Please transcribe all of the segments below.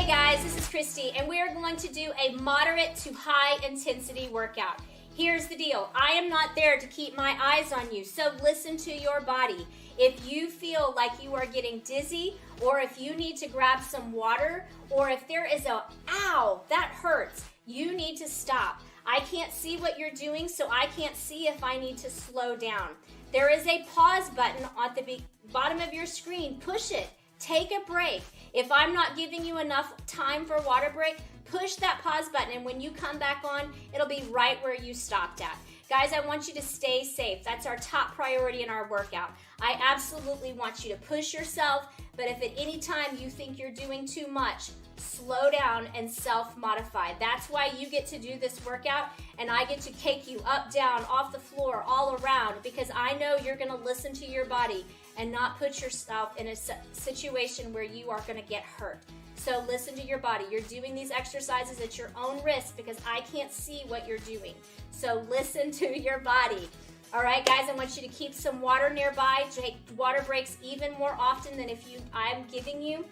Hey guys, this is Christy, and we are going to do a moderate to high intensity workout. Here's the deal. I am not there to keep my eyes on you, so listen to your body. If you feel like you are getting dizzy, or if you need to grab some water, or if there is a, ow, that hurts, you need to stop. I can't see what you're doing, so I can't see if I need to slow down. There is a pause button at the bottom of your screen. Push it. Take a break. If I'm not giving you enough time for a water break, push that pause button, and when you come back on, it'll be right where you stopped at. Guys, I want you to stay safe. That's our top priority in our workout. I absolutely want you to push yourself, but if at any time you think you're doing too much, slow down and self-modify. That's why you get to do this workout, and I get to take you up, down, off the floor, all around, because I know you're gonna listen to your body and not put yourself in a situation where you are gonna get hurt. So listen to your body. You're doing these exercises at your own risk because I can't see what you're doing. So listen to your body. All right, guys, I want you to keep some water nearby. Take water breaks even more often than I'm giving you.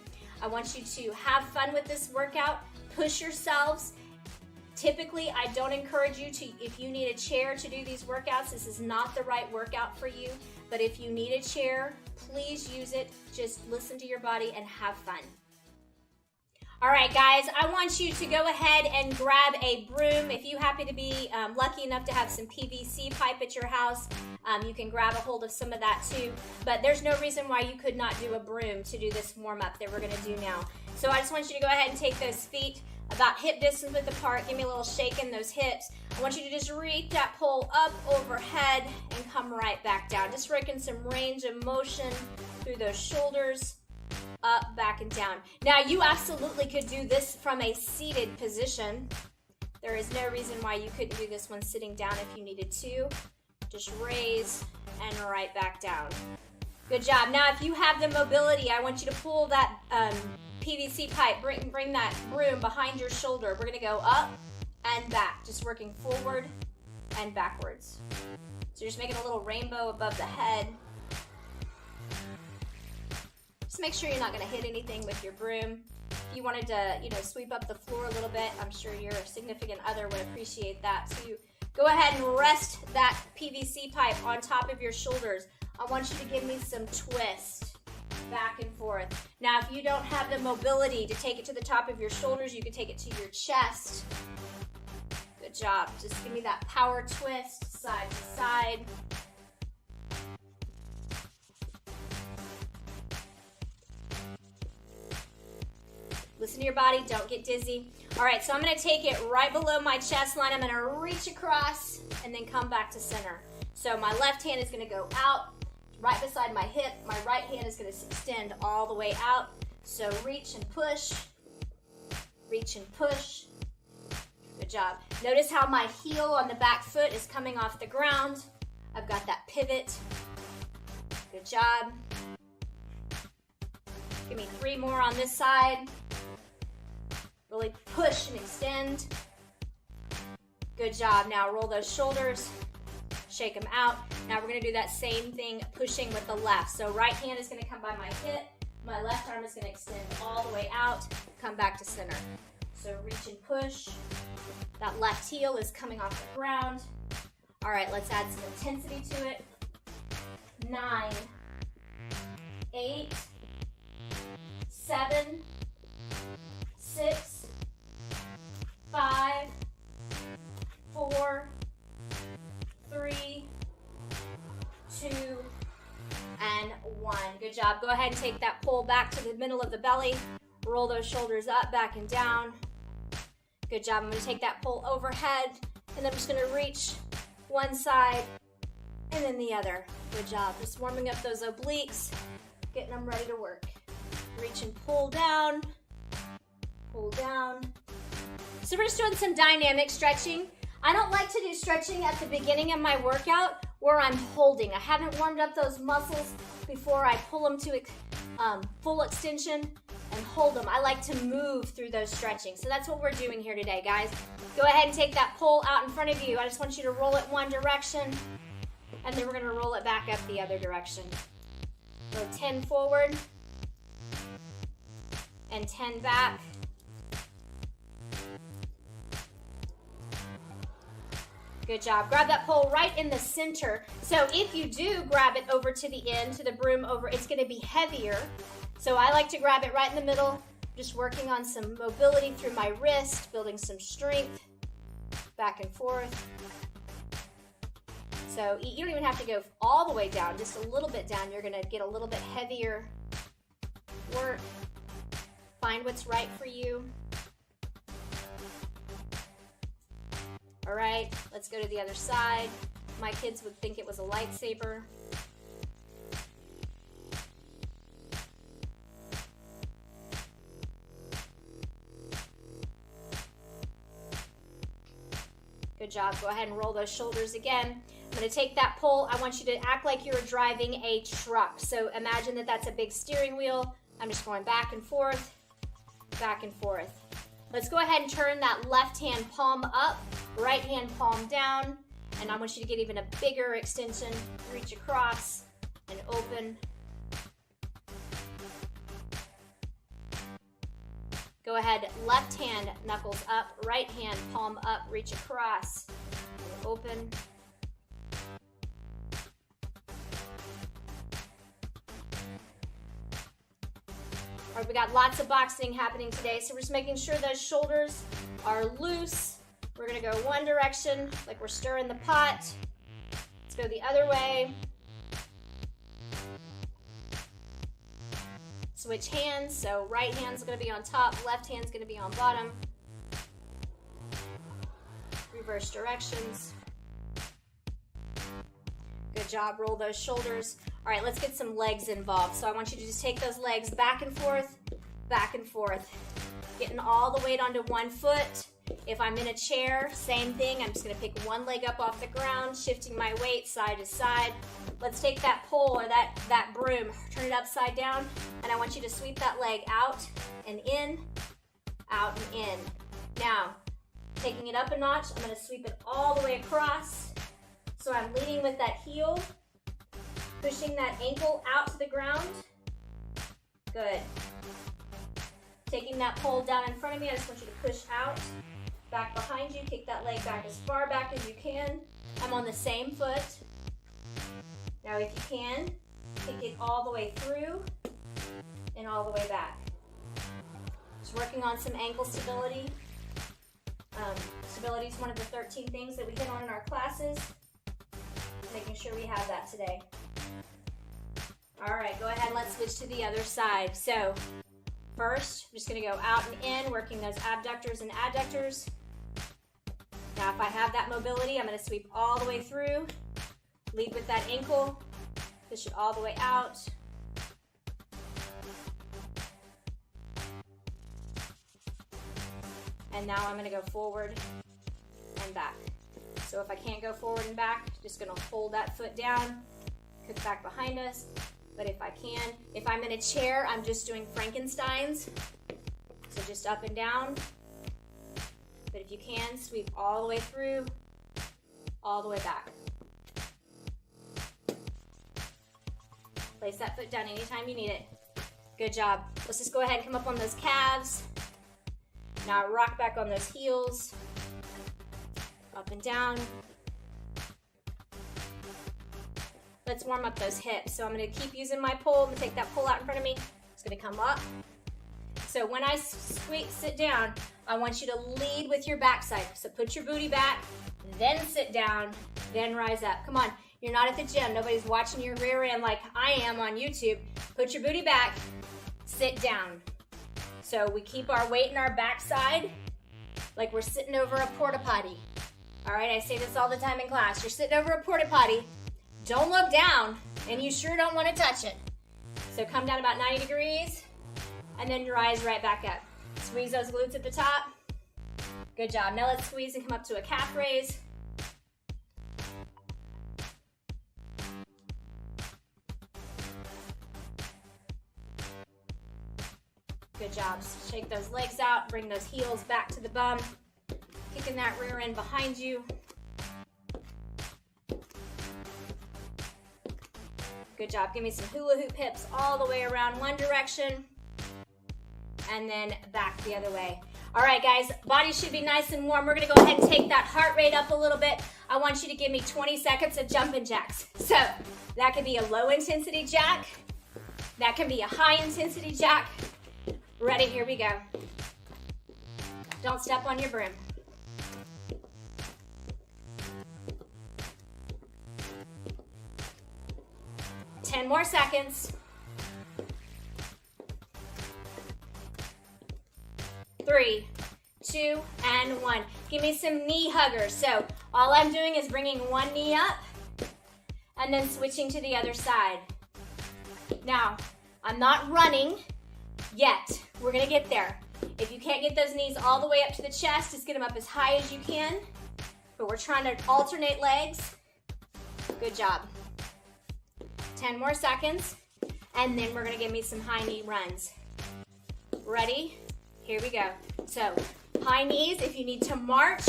I want you to have fun with this workout. Push yourselves. Typically, I don't encourage you to, if you need a chair to do these workouts, this is not the right workout for you. But if you need a chair, please use it. Just listen to your body and have fun. All right, guys, I want you to go ahead and grab a broom. If you happen to be lucky enough to have some PVC pipe at your house, you can grab a hold of some of that too. But there's no reason why you could not do a broom to do this warm-up that we're gonna do now. So I just want you to go ahead and take those feet about hip distance width apart. Give me a little shake in those hips. I want you to just reach that pole up overhead and come right back down. Just working some range of motion through those shoulders. Up, back, and down. Now, you absolutely could do this from a seated position. There is no reason why you couldn't do this one sitting down if you needed to. Just raise and right back down. Good job. Now, if you have the mobility, I want you to pull that PVC pipe, bring that broom behind your shoulder. We're going to go up and back, just working forward and backwards. So you're just making a little rainbow above the head. Just make sure you're not going to hit anything with your broom. If you wanted to, sweep up the floor a little bit, I'm sure your significant other would appreciate that. So you go ahead and rest that PVC pipe on top of your shoulders. I want you to give me some twist back and forth. Now, if you don't have the mobility to take it to the top of your shoulders, you can take it to your chest. Good job. Just give me that power twist, side to side. Listen to your body, don't get dizzy. All right, so I'm gonna take it right below my chest line. I'm gonna reach across and then come back to center. So my left hand is gonna go out, right beside my hip. My right hand is gonna extend all the way out. So reach and push, reach and push. Good job. Notice how my heel on the back foot is coming off the ground. I've got that pivot. Good job. Give me 3 more on this side. Really push and extend. Good job. Now roll those shoulders, shake them out. Now we're gonna do that same thing, pushing with the left. So right hand is gonna come by my hip. My left arm is gonna extend all the way out, come back to center. So reach and push. That left heel is coming off the ground. All right, let's add some intensity to it. 9, 8, 7, 6, 5, 4, 3, 2, and 1. Good job. Go ahead and take that pole back to the middle of the belly. Roll those shoulders up, back, and down. Good job. I'm going to take that pole overhead, and then I'm just going to reach one side and then the other. Good job. Just warming up those obliques, getting them ready to work. Reach and pull down, pull down. So we're just doing some dynamic stretching. I don't like to do stretching at the beginning of my workout where I'm holding. I haven't warmed up those muscles before I pull them to full extension and hold them. I like to move through those stretching. So that's what we're doing here today, guys. Go ahead and take that pole out in front of you. I just want you to roll it one direction, and then we're gonna roll it back up the other direction. Go 10 forward and 10 back. Good job. Grab that pole right in the center. So if you do grab it over to the end, to the broom over, it's going to be heavier. So I like to grab it right in the middle, just working on some mobility through my wrist, building some strength, back and forth. So you don't even have to go all the way down, just a little bit down. You're going to get a little bit heavier work. Find what's right for you. All right, let's go to the other side. My kids would think it was a lightsaber. Good job. Go ahead and roll those shoulders again. I'm going to take that pole. I want you to act like you're driving a truck. So imagine that that's a big steering wheel. I'm just going back and forth, back and forth. Let's go ahead and turn that left hand palm up, right hand palm down. And I want you to get even a bigger extension. Reach across and open. Go ahead, left hand knuckles up, right hand palm up, reach across, and open. All right, we got lots of boxing happening today, so we're just making sure those shoulders are loose. We're gonna go one direction, like we're stirring the pot. Let's go the other way. Switch hands, so right hand's gonna be on top, left hand's gonna be on bottom. Reverse directions. Good job, roll those shoulders. All right, let's get some legs involved. So I want you to just take those legs back and forth, getting all the weight onto one foot. If I'm in a chair, same thing. I'm just gonna pick one leg up off the ground, shifting my weight side to side. Let's take that pole or that broom, turn it upside down, and I want you to sweep that leg out and in, out and in. Now, taking it up a notch, I'm gonna sweep it all the way across. So I'm leading with that heel, pushing that ankle out to the ground. Good. Taking that pole down in front of me, I just want you to push out. Back behind you, kick that leg back as far back as you can. I'm on the same foot. Now if you can, kick it all the way through and all the way back. Just working on some ankle stability. Stability is one of the 13 things that we hit on in our classes. Making sure we have that today. All right, go ahead, let's switch to the other side. So first, I'm just gonna go out and in, working those abductors and adductors. Now if I have that mobility, I'm gonna sweep all the way through, lead with that ankle, push it all the way out. And now I'm gonna go forward and back. So if I can't go forward and back, just gonna hold that foot down, kick back behind us. But if I can, if I'm in a chair, I'm just doing Frankensteins. So just up and down. But if you can, sweep all the way through, all the way back. Place that foot down anytime you need it. Good job. Let's just go ahead and come up on those calves. Now rock back on those heels. Up and down. Let's warm up those hips. So I'm gonna keep using my pole. I'm gonna take that pole out in front of me. It's gonna come up. So when I sit down, I want you to lead with your backside. So put your booty back, then sit down, then rise up. Come on, you're not at the gym. Nobody's watching your rear end like I am on YouTube. Put your booty back, sit down. So we keep our weight in our backside like we're sitting over a porta potty. All right, I say this all the time in class. You're sitting over a porta potty. Don't look down, and you sure don't want to touch it. So come down about 90 degrees, and then rise right back up. Squeeze those glutes at the top. Good job. Now let's squeeze and come up to a calf raise. Good job. Shake those legs out, bring those heels back to the bum, kicking that rear end behind you. Good job. Give me some hula hoop hips all the way around one direction and then back the other way. All right, guys, body should be nice and warm. We're gonna go ahead and take that heart rate up a little bit. I want you to give me 20 seconds of jumping jacks. So that could be a low intensity jack. That can be a high intensity jack. Ready, here we go. Don't step on your broom. Ten more seconds. 3, 2, and 1. Give me some knee huggers. So all I'm doing is bringing one knee up and then switching to the other side. Now, I'm not running yet. We're gonna get there. If you can't get those knees all the way up to the chest, just get them up as high as you can. But we're trying to alternate legs. Good job. 10 more seconds, and then we're gonna give me some high knee runs. Ready? Here we go. So, high knees, if you need to march,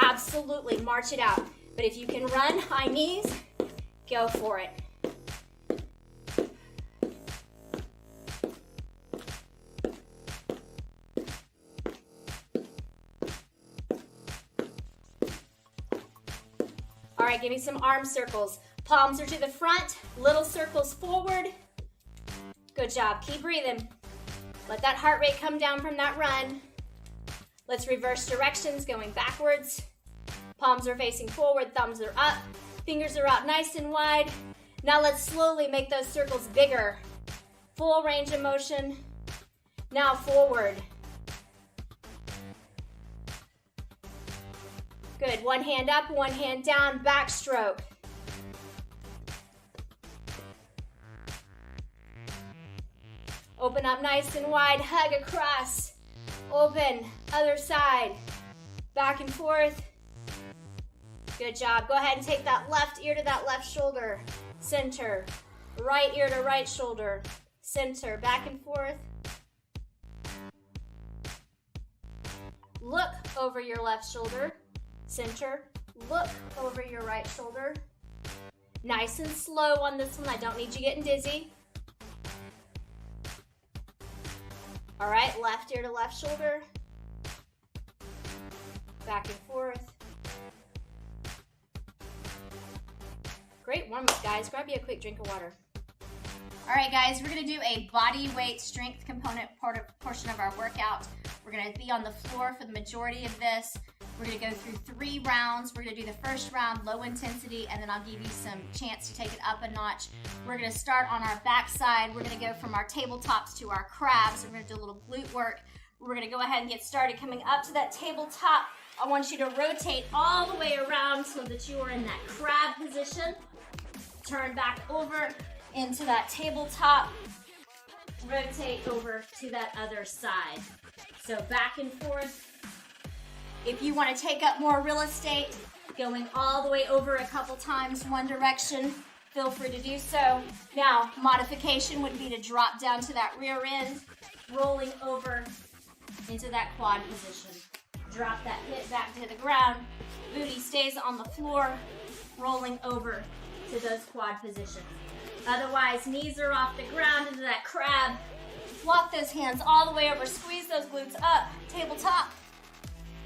absolutely march it out. But if you can run high knees, go for it. All right, give me some arm circles. Palms are to the front, little circles forward. Good job, keep breathing. Let that heart rate come down from that run. Let's reverse directions, going backwards. Palms are facing forward, thumbs are up, fingers are out nice and wide. Now let's slowly make those circles bigger. Full range of motion. Now forward. Good, one hand up, one hand down, backstroke. Open up nice and wide, hug across. Open, other side. Back and forth. Good job. Go ahead and take that left ear to that left shoulder. Center. Right ear to right shoulder. Center. Back and forth. Look over your left shoulder. Center. Look over your right shoulder. Nice and slow on this one. I don't need you getting dizzy. All right, left ear to left shoulder. Back and forth. Great warm-up, guys. Grab you a quick drink of water. All right, guys, we're gonna do a body weight strength component portion of our workout. We're gonna be on the floor for the majority of this. We're gonna go through 3 rounds. We're gonna do the first round, low intensity, and then I'll give you some chance to take it up a notch. We're gonna start on our back side. We're gonna go from our tabletops to our crabs. We're gonna do a little glute work. We're gonna go ahead and get started. Coming up to that tabletop, I want you to rotate all the way around so that you are in that crab position. Turn back over into that tabletop. Rotate over to that other side. So back and forth. If you want to take up more real estate, going all the way over a couple times one direction, feel free to do so. Now, modification would be to drop down to that rear end, rolling over into that quad position. Drop that hip back to the ground. Booty stays on the floor, rolling over to those quad positions. Otherwise, knees are off the ground into that crab. Walk those hands all the way over. Squeeze those glutes up. Tabletop.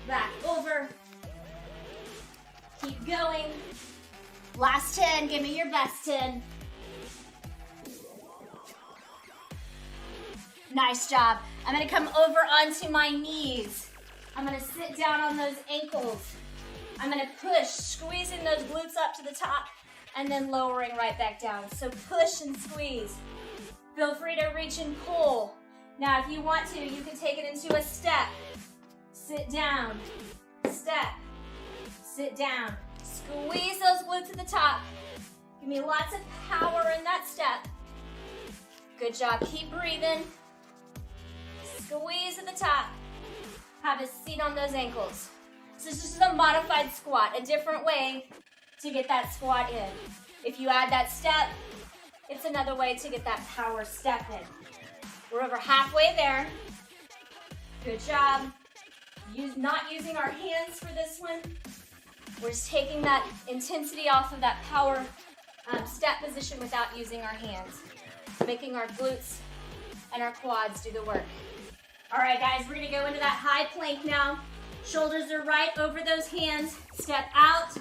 Back over. Keep going. Last 10. Give me your best 10. Nice job. I'm going to come over onto my knees. I'm going to sit down on those ankles. I'm going to push, squeezing those glutes up to the top and then lowering right back down. So push and squeeze. Feel free to reach and pull. Now, if you want to, you can take it into a step. Sit down, step, sit down. Squeeze those glutes to the top. Give me lots of power in that step. Good job, keep breathing. Squeeze at the top. Have a seat on those ankles. So this is a modified squat, a different way to get that squat in. If you add that step, it's another way to get that power step in. We're over halfway there. Good job. Not using our hands for this one. We're just taking that intensity off of that power step position without using our hands. Making our glutes and our quads do the work. All right, guys, we're gonna go into that high plank now. Shoulders are right over those hands. Step out,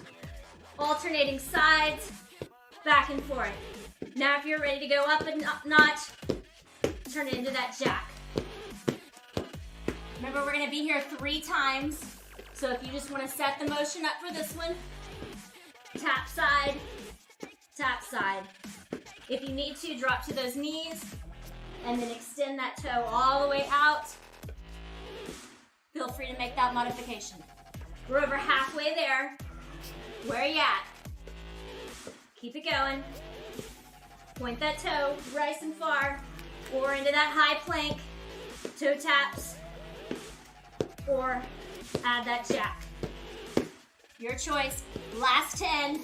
Alternating sides, back and forth. Now if you're ready to go up a notch, turn it into that jack. Remember, we're gonna be here 3 times. So if you just wanna set the motion up for this one, tap side, tap side. If you need to, drop to those knees and then extend that toe all the way out. Feel free to make that modification. We're over halfway there. Where are you at? Keep it going. Point that toe nice and far, or into that high plank, toe taps, or add that jack. Your choice. Last 10.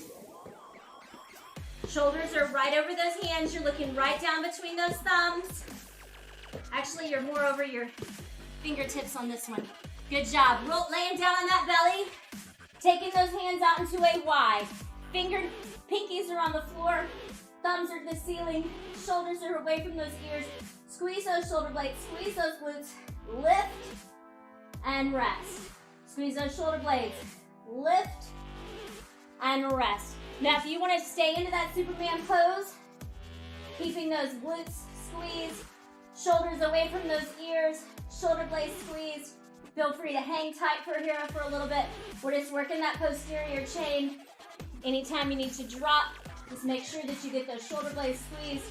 Shoulders are right over those hands. You're looking right down between those thumbs. Actually, you're more over your fingertips on this one. Good job. Laying down on that belly. Taking those hands out into a Y. Pinkies are on the floor. Thumbs are to the ceiling. Shoulders are away from those ears. Squeeze those shoulder blades. Squeeze those glutes. Lift and rest. Squeeze those shoulder blades. Lift and rest. Now, if you want to stay into that Superman pose, keeping those glutes squeezed, shoulders away from those ears, shoulder blades squeezed, feel free to hang tight here for a little bit. We're just working that posterior chain. Anytime you need to drop, just make sure that you get those shoulder blades squeezed,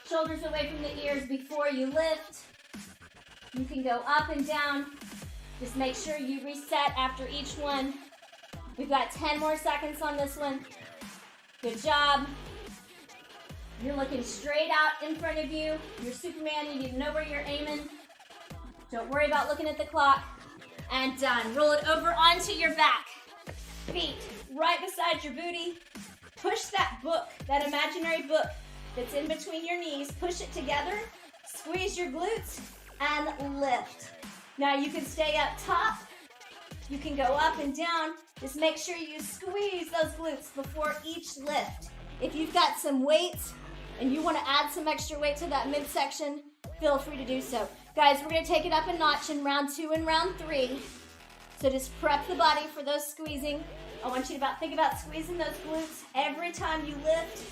shoulders away from the ears before you lift. You can go up and down. Just make sure you reset after each one. We've got 10 more seconds on this one. Good job. You're looking straight out in front of you. You're Superman. You need to know where you're aiming. Don't worry about looking at the clock. And done. Roll it over onto your back. Feet right beside your booty. Push that book, that imaginary book that's in between your knees. Push it together. Squeeze your glutes and lift. Now you can stay up top. You can go up and down. Just make sure you squeeze those glutes before each lift. If you've got some weights and you want to add some extra weight to that midsection, feel free to do so. Guys, we're going to take it up a notch in round 2 and round 3. So just prep the body for those squeezing. I want you to think about squeezing those glutes every time you lift.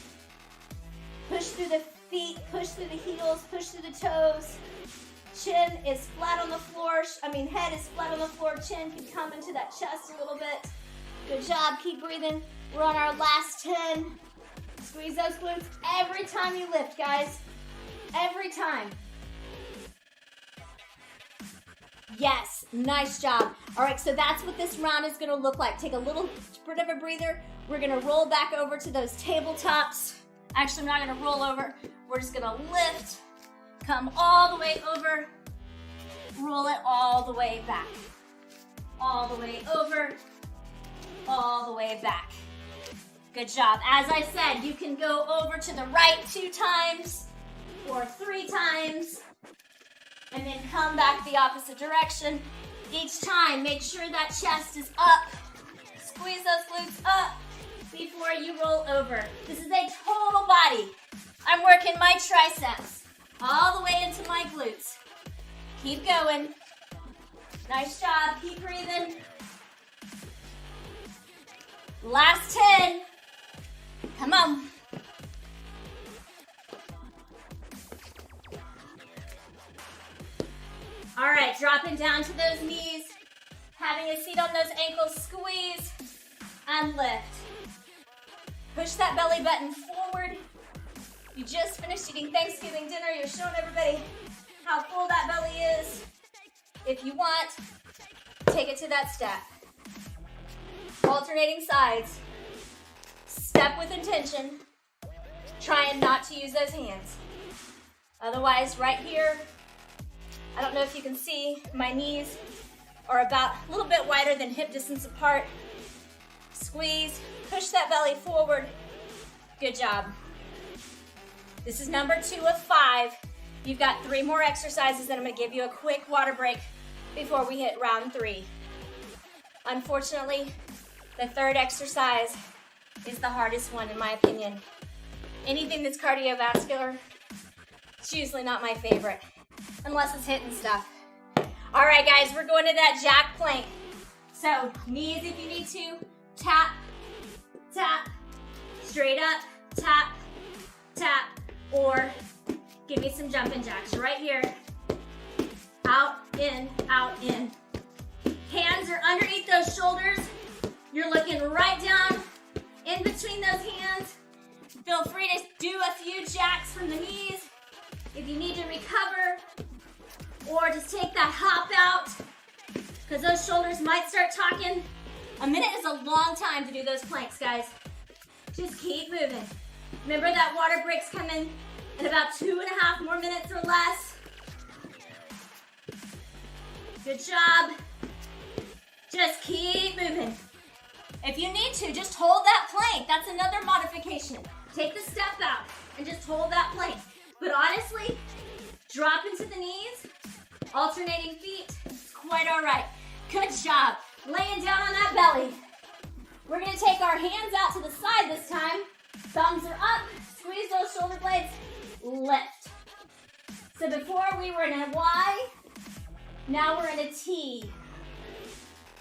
Push through the feet, push through the heels, push through the toes. Chin is flat on the floor. Head is flat on the floor. Chin can come into that chest a little bit. Good job. Keep breathing. We're on our last 10. Squeeze those glutes every time you lift, guys. Every time. Yes, nice job. All right, so that's what this round is gonna look like. Take a little bit of a breather. We're gonna roll back over to those tabletops. Actually, I'm not gonna roll over. We're just gonna lift, come all the way over, roll it all the way back. All the way over, all the way back. Good job. As I said, you can go over to the right 2 times or 3 times, and then come back the opposite direction. Each time, make sure that chest is up. Squeeze those glutes up before you roll over. This is a total body. I'm working my triceps all the way into my glutes. Keep going. Nice job. Keep breathing. Last 10. Come on. All right, dropping down to those knees, having a seat on those ankles, squeeze and lift. Push that belly button forward. You just finished eating Thanksgiving dinner. You're showing everybody how full that belly is. If you want, take it to that step. Alternating sides. Step with intention. Trying not to use those hands. Otherwise, right here, I don't know if you can see, my knees are about a little bit wider than hip distance apart. Squeeze, push that belly forward. Good job. This is number 2 of 5. You've got 3 more exercises, and I'm gonna give you a quick water break before we hit round 3. Unfortunately, the 3rd exercise is the hardest one in my opinion. Anything that's cardiovascular, it's usually not my favorite. Unless it's hitting stuff. All right, guys, we're going to that jack plank. So knees if you need to, tap, tap, straight up, tap, tap, or give me some jumping jacks right here. Out, in, out, in. Hands are underneath those shoulders. You're looking right down in between those hands. Feel free to do a few jacks from the knees if you need to recover, or just take that hop out because those shoulders might start talking. A minute is a long time to do those planks, guys. Just keep moving. Remember that water break's coming in about 2.5 more minutes or less. Good job. Just keep moving. If you need to, just hold that plank. That's another modification. Take the step out and just hold that plank. But honestly, drop into the knees, alternating feet. It's quite all right. Good job. Laying down on that belly. We're gonna take our hands out to the side this time. Thumbs are up. Squeeze those shoulder blades. Lift. So before we were in a Y, now we're in a T.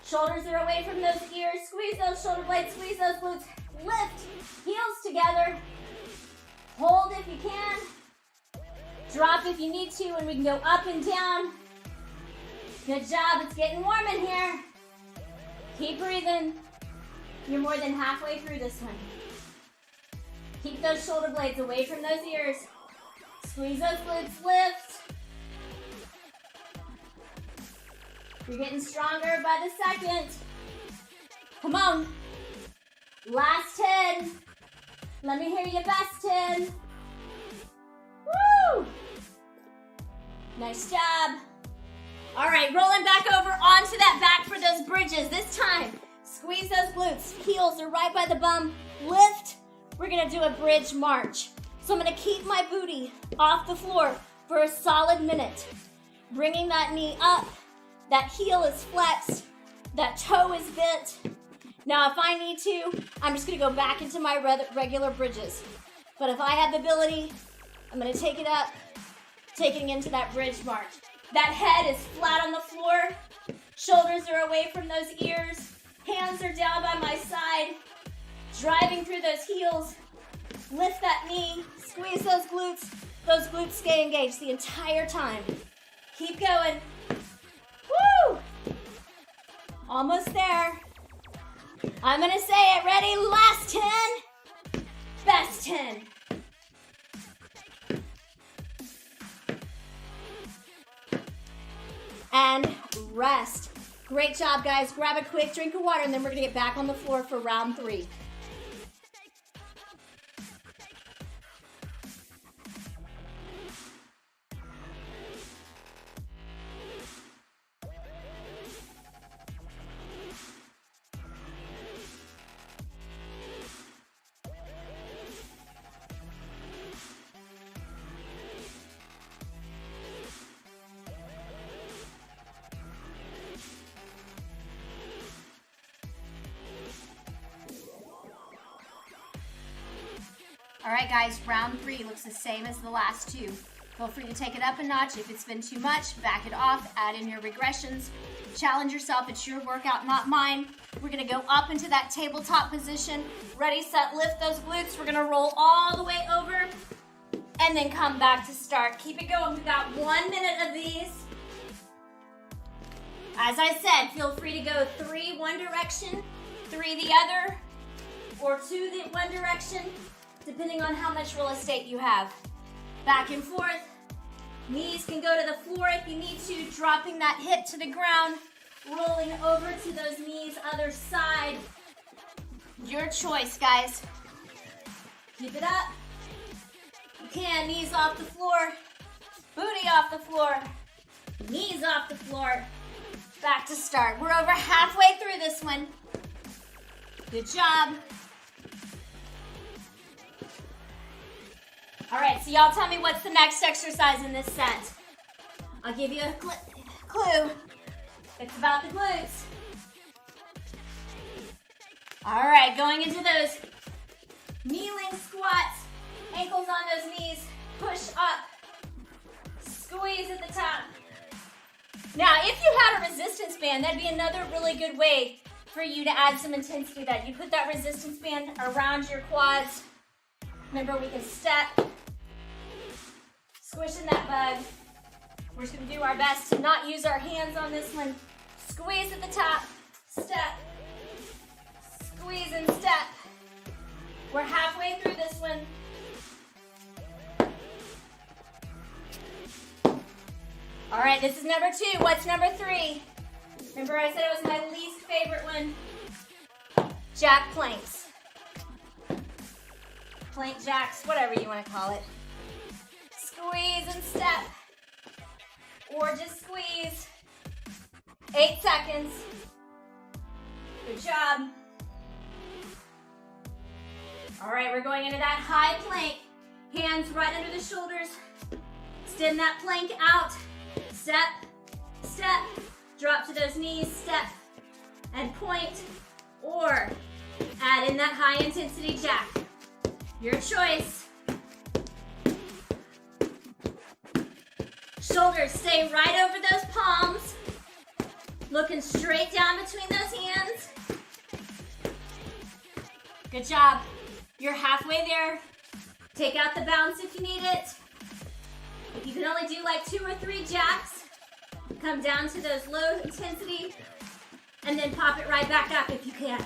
Shoulders are away from those ears. Squeeze those shoulder blades. Squeeze those glutes. Lift. Heels together. Hold if you can. Drop if you need to, and we can go up and down. Good job. It's getting warm in here. Keep breathing. You're more than halfway through this one. Keep those shoulder blades away from those ears. Squeeze those glutes. Lift. You're getting stronger by the second. Come on. Last 10. Let me hear your best 10. Woo! Nice job. All right, rolling back over onto that back for those bridges. This time, squeeze those glutes. Heels are right by the bum. Lift. We're gonna do a bridge march. So I'm gonna keep my booty off the floor for a solid minute. Bringing that knee up. That heel is flexed. That toe is bent. Now, if I need to, I'm just gonna go back into my regular bridges. But if I have the ability, I'm gonna take it up, taking into that bridge march. That head is flat on the floor. Shoulders are away from those ears. Hands are down by my side. Driving through those heels. Lift that knee. Squeeze those glutes. Those glutes stay engaged the entire time. Keep going. Woo! Almost there. I'm gonna say it. Ready? Last 10. Best 10. And rest. Great job, guys. Grab a quick drink of water, and then we're gonna get back on the floor for round 3. All right, guys, round 3 looks the same as the last 2. Feel free to take it up a notch. If it's been too much, back it off, add in your regressions. Challenge yourself. It's your workout, not mine. We're gonna go up into that tabletop position. Ready, set, lift those glutes. We're gonna roll all the way over and then come back to start. Keep it going. We've got 1 minute of these. As I said, feel free to go 3 one direction, 3 the other, or 2 the one direction, depending on how much real estate you have. Back and forth. Knees can go to the floor if you need to, dropping that hip to the ground, rolling over to those knees, other side. Your choice, guys. Keep it up. You can, knees off the floor, booty off the floor, knees off the floor. Back to start. We're over halfway through this one. Good job. All right, so y'all tell me what's the next exercise in this set. I'll give you a clue. It's about the glutes. All right, going into those kneeling squats, ankles on those knees, push up, squeeze at the top. Now, if you had a resistance band, that'd be another really good way for you to add some intensity that you put that resistance band around your quads. Remember, we can step, squishing that bug. We're just gonna do our best to not use our hands on this one. Squeeze at the top, step, squeeze and step. We're halfway through this one. All right, this is number 2. What's number 3? Remember I said it was my least favorite one. Jack planks. Plank jacks, whatever you want to call it. Squeeze and step. Or just squeeze. 8 seconds. Good job. All right, we're going into that high plank. Hands right under the shoulders. Extend that plank out. Step, step. Drop to those knees, step, and point. Or add in that high intensity jack. Your choice. Shoulders stay right over those palms. Looking straight down between those hands. Good job. You're halfway there. Take out the bounce if you need it. If you can only do like 2 or 3 jacks, come down to those low intensity and then pop it right back up if you can.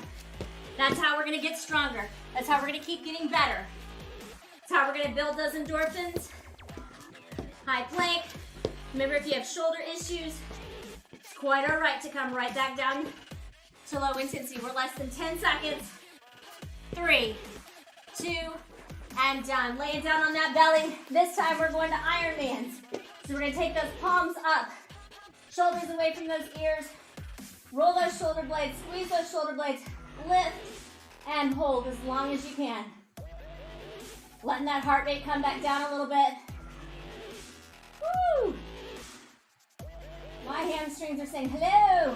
That's how we're gonna get stronger. That's how we're gonna keep getting better. That's how we're gonna build those endorphins. High plank. Remember, if you have shoulder issues, it's quite all right to come right back down to low intensity. We're less than 10 seconds. 3, 2, and done. Laying down on that belly. This time we're going to Ironmans. So we're gonna take those palms up, shoulders away from those ears, roll those shoulder blades, squeeze those shoulder blades, lift, and hold as long as you can. Letting that heart rate come back down a little bit. Woo! My hamstrings are saying hello.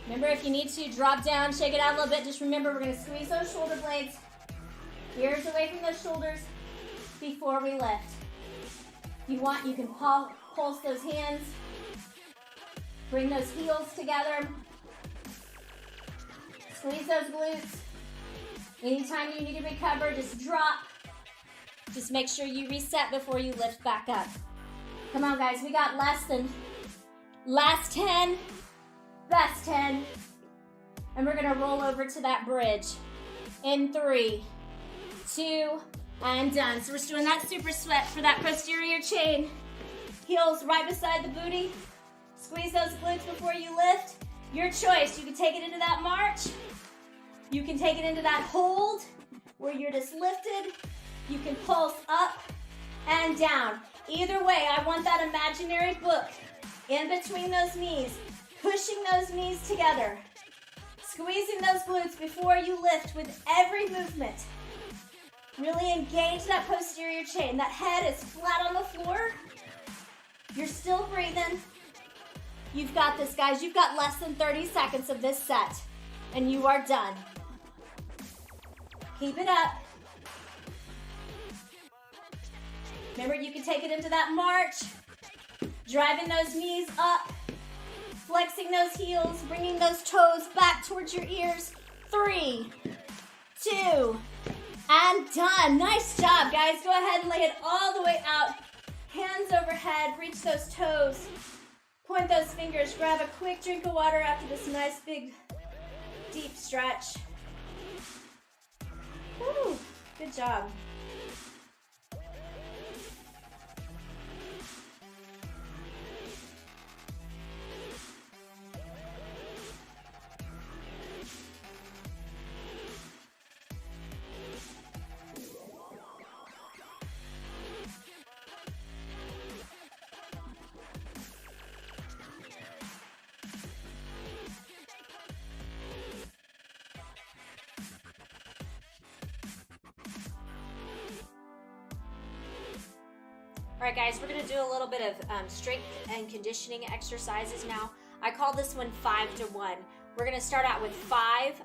Remember, if you need to, drop down, shake it out a little bit. Just remember, we're gonna squeeze those shoulder blades, ears away from those shoulders before we lift. If you want, you can pulse those hands, bring those heels together, squeeze those glutes. Anytime you need to recover, just drop. Just make sure you reset before you lift back up. Come on, guys, we got last 10, best 10. And we're gonna roll over to that bridge in 3, 2, and done. So we're just doing that super sweat for that posterior chain. Heels right beside the booty. Squeeze those glutes before you lift. Your choice. You can take it into that march. You can take it into that hold where you're just lifted. You can pulse up and down. Either way, I want that imaginary book in between those knees, pushing those knees together, squeezing those glutes before you lift with every movement. Really engage that posterior chain. That head is flat on the floor. You're still breathing. You've got this, guys. You've got less than 30 seconds of this set, and you are done. Keep it up. Remember, you can take it into that march, driving those knees up, flexing those heels, bringing those toes back towards your ears. 3, 2, and done. Nice job, guys. Go ahead and lay it all the way out. Hands overhead, reach those toes. Point those fingers. Grab a quick drink of water after this nice, big, deep stretch. Woo, good job. All right, guys, we're gonna do a little bit of strength and conditioning exercises now. I call this one 5 to 1. We're gonna start out with 5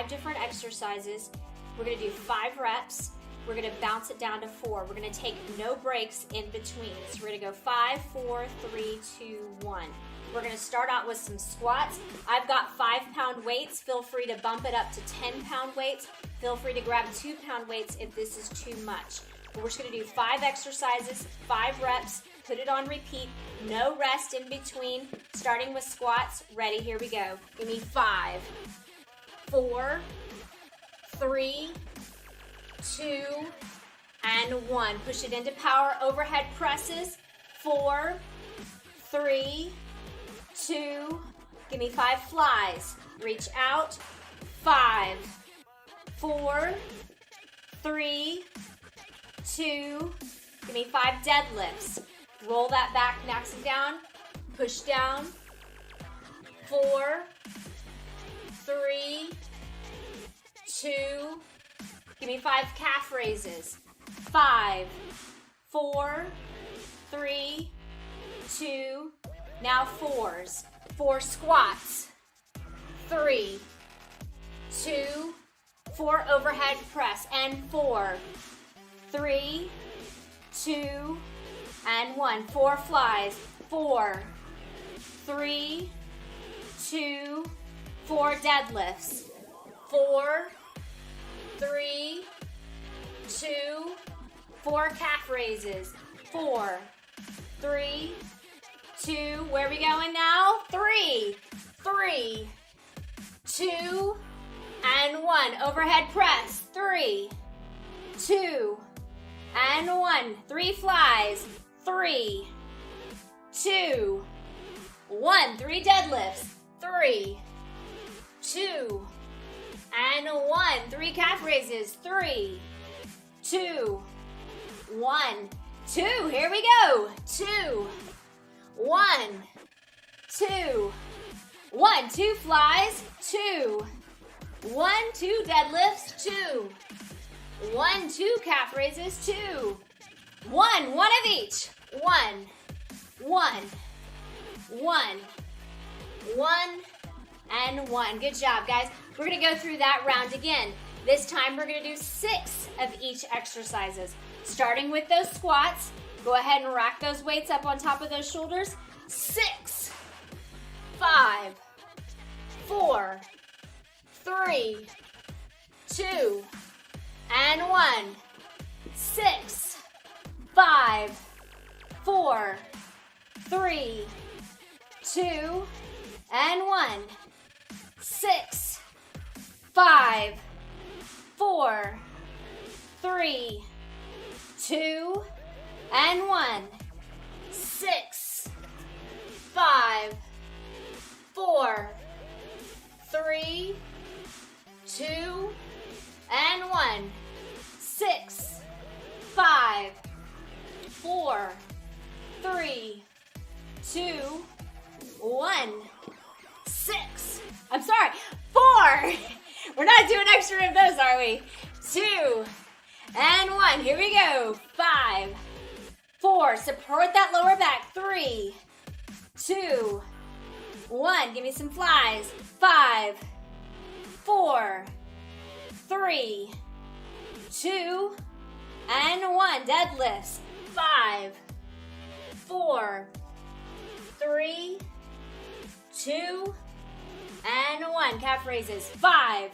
different exercises. We're gonna do 5 reps. We're gonna bounce it down to 4. We're gonna take no breaks in between. So we're gonna go 5, 4, 3, 2, 1. We're gonna start out with some squats. I've got 5-pound weights. Feel free to bump it up to 10-pound weights. Feel free to grab 2-pound weights if this is too much. But we're just gonna do 5 exercises, 5 reps, put it on repeat, no rest in between, starting with squats. Ready, here we go. Give me 5, 4, 3, 2, and 1. Push it into power overhead presses. 4, 3, 2, give me 5 flies. Reach out. 5, 4, 3, 2, give me 5 deadlifts. Roll that back nice and down. Push down. 4, 3, 2, give me 5 calf raises. 5, 4, 3, 2, now 4s. 4 squats. 3, 2, 4 overhead press, and 4, 3, 2, and 1. 4 flies. 4, 3, 2, 4 deadlifts. 4, 3, 2, 4 calf raises. 4, 3, 2, where are we going now? 3, 3, 2, and 1. Overhead press. 3, 2, and 1. 3 flies. 3, 2, 1. 3 deadlifts. 3, 2, and 1. 3 calf raises. 3, 2, 1, 2. Here we go. 2, 1, 2, 1. 2 flies. 2, 1, 2 deadlifts. 2, 1, 2 calf raises. 2, 1. 1 of each. 1, 1, 1, 1, and 1. Good job, guys. We're going to go through that round again. This time we're going to do 6 of each exercises. Starting with those squats. Go ahead and rack those weights up on top of those shoulders. 6, 5, 4, 3, 2, and 1. 6, 5, 4, 3, 2, and 1. 6, 5, 4, 3, 2, and 1. 6, 5, 4, 3, 2, and 1. 6, 5, 4, 3, 2, 1. 6. I'm sorry. 4. We're not doing extra of those, are we? 2, and 1. Here we go. 5, 4. Support that lower back. 3, 2, 1. Give me some flies. 5, 4, 3, 2, and 1. Deadlifts. 5, 4, 3, 2, and 1. Calf raises. 5,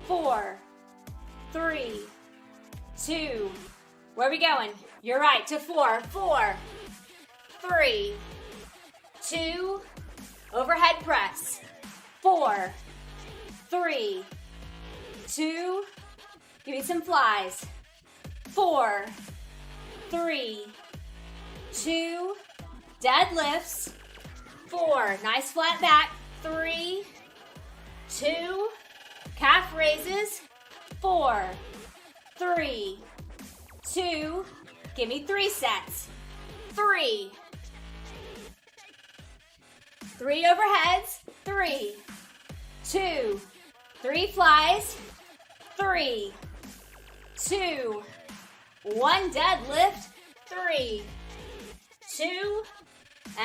4, 3, 2. Where are we going? You're right, to 4. 4, 3, 2. Overhead press. 4, 3, 2. Give me some flies. 4, 3, 2. Deadlifts. 4. Nice flat back. 3, 2. Calf raises. 4, 3, 2. Give me 3 sets. 3. 3 overheads. 3, 2. 3 flies. 3, 2. 1 deadlift. 3, 2.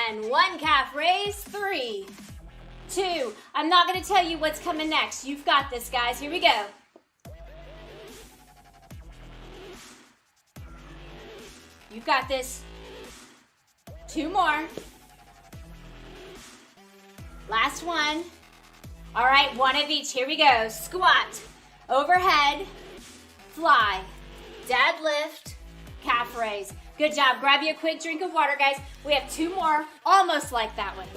And 1 calf raise. 3, 2. I'm not going to tell you what's coming next. You've got this, guys. Here we go. You've got this. 2 more. Last one. All right, 1 of each. Here we go. Squat, overhead, fly, deadlift, calf raise. Good job. Grab you a quick drink of water, guys. We have 2 more, almost like that one.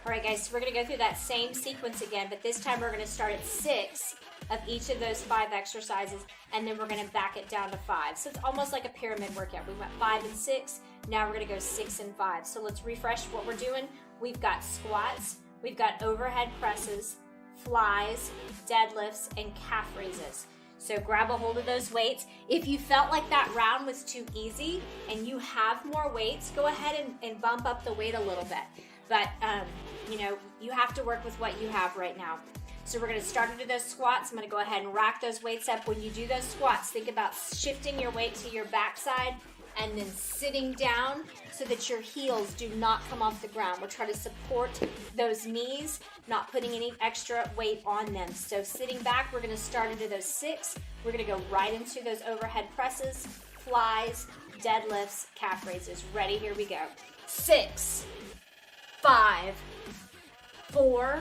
All right, guys, so we're going to go through that same sequence again, but this time we're going to start at 6 of each of those 5 exercises, and then we're going to back it down to 5. So it's almost like a pyramid workout. We went 5 and 6. Now we're going to go 6 and 5. So let's refresh what we're doing. We've got squats, we've got overhead presses, flies, deadlifts, and calf raises. So grab a hold of those weights. If you felt like that round was too easy and you have more weights, go ahead and bump up the weight a little bit. But, you have to work with what you have right now. So we're going to start into those squats. I'm going to go ahead and rack those weights up. When you do those squats, think about shifting your weight to your backside and then sitting down so that your heels do not come off the ground. We're trying to support those knees, not putting any extra weight on them. So sitting back, we're going to start into those 6. We're going to go right into those overhead presses, flies, deadlifts, calf raises. Ready? Here we go. 6, 5, 4,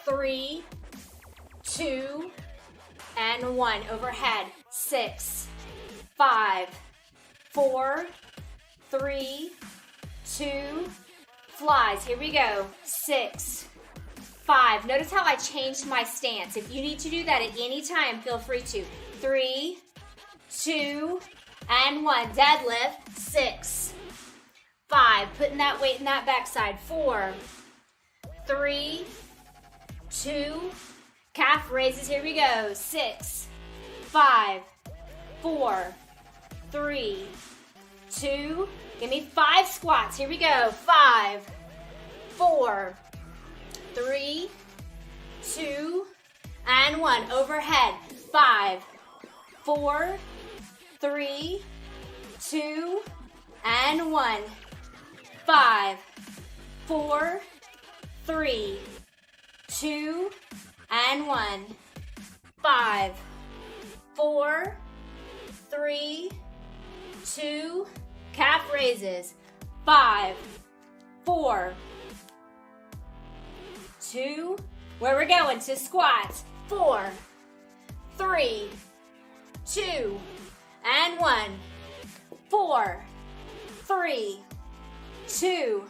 3, 2, and 1. Overhead. 6, 5, 4, 3, 2, flies. Here we go. 6, 5. Notice how I changed my stance. If you need to do that at any time, feel free to. 3, 2, and 1. Deadlift. 6, 5. Putting that weight in that backside. 4, 3, 2, calf raises. Here we go. 6, 5, 4, 3, 2. Give me 5 squats. Here we go. 5, 4, 3, 2, and 1. Overhead. 5, 4, 3, 2, and 1. 5, 4, 3, 2, and 1. 5, 4, 3, 2, calf raises. 5, 4, 2, where we're going to squats. 4, 3, 2, and 1. 4, 3, 2,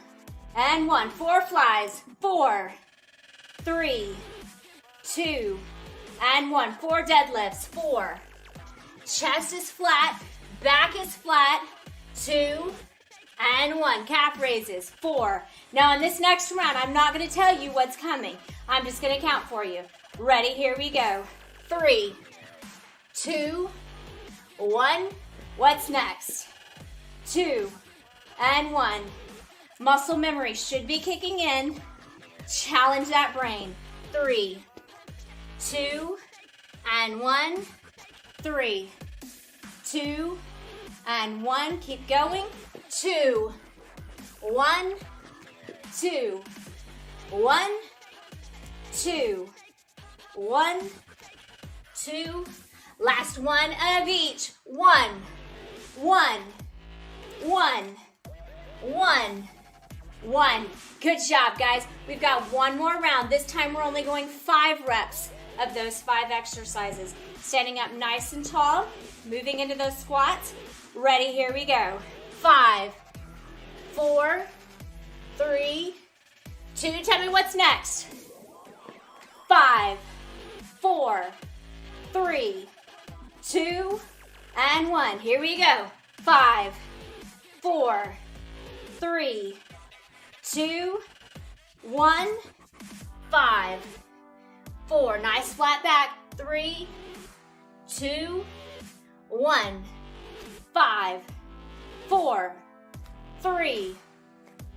and 1. 4 flies. 4, 3, 2, and 1. 4 deadlifts. 4. Chest is flat. Back is flat. 2, and 1. Calf raises. 4. Now in this next round, I'm not going to tell you what's coming. I'm just going to count for you. Ready? Here we go. 3, 2, 1. What's next? 2, and 1. Muscle memory should be kicking in. Challenge that brain. 3, 2, and 1. 3, 2, and 1. Keep going. 2, 1, 2, 1, 2, 1, 2. Last one of each. 1, 1, 1, 1, 1. Good job, guys. We've got one more round. This time we're only going 5 reps of those 5 exercises. Standing up nice and tall, moving into those squats. Ready, here we go. 5, 4, 3, 2. Tell me what's next. 5, 4, 3, 2, and 1. Here we go. 5, 4, 3, 2, 1, 5, 4. Nice flat back. 3, 2, 1, 5, 4, 3,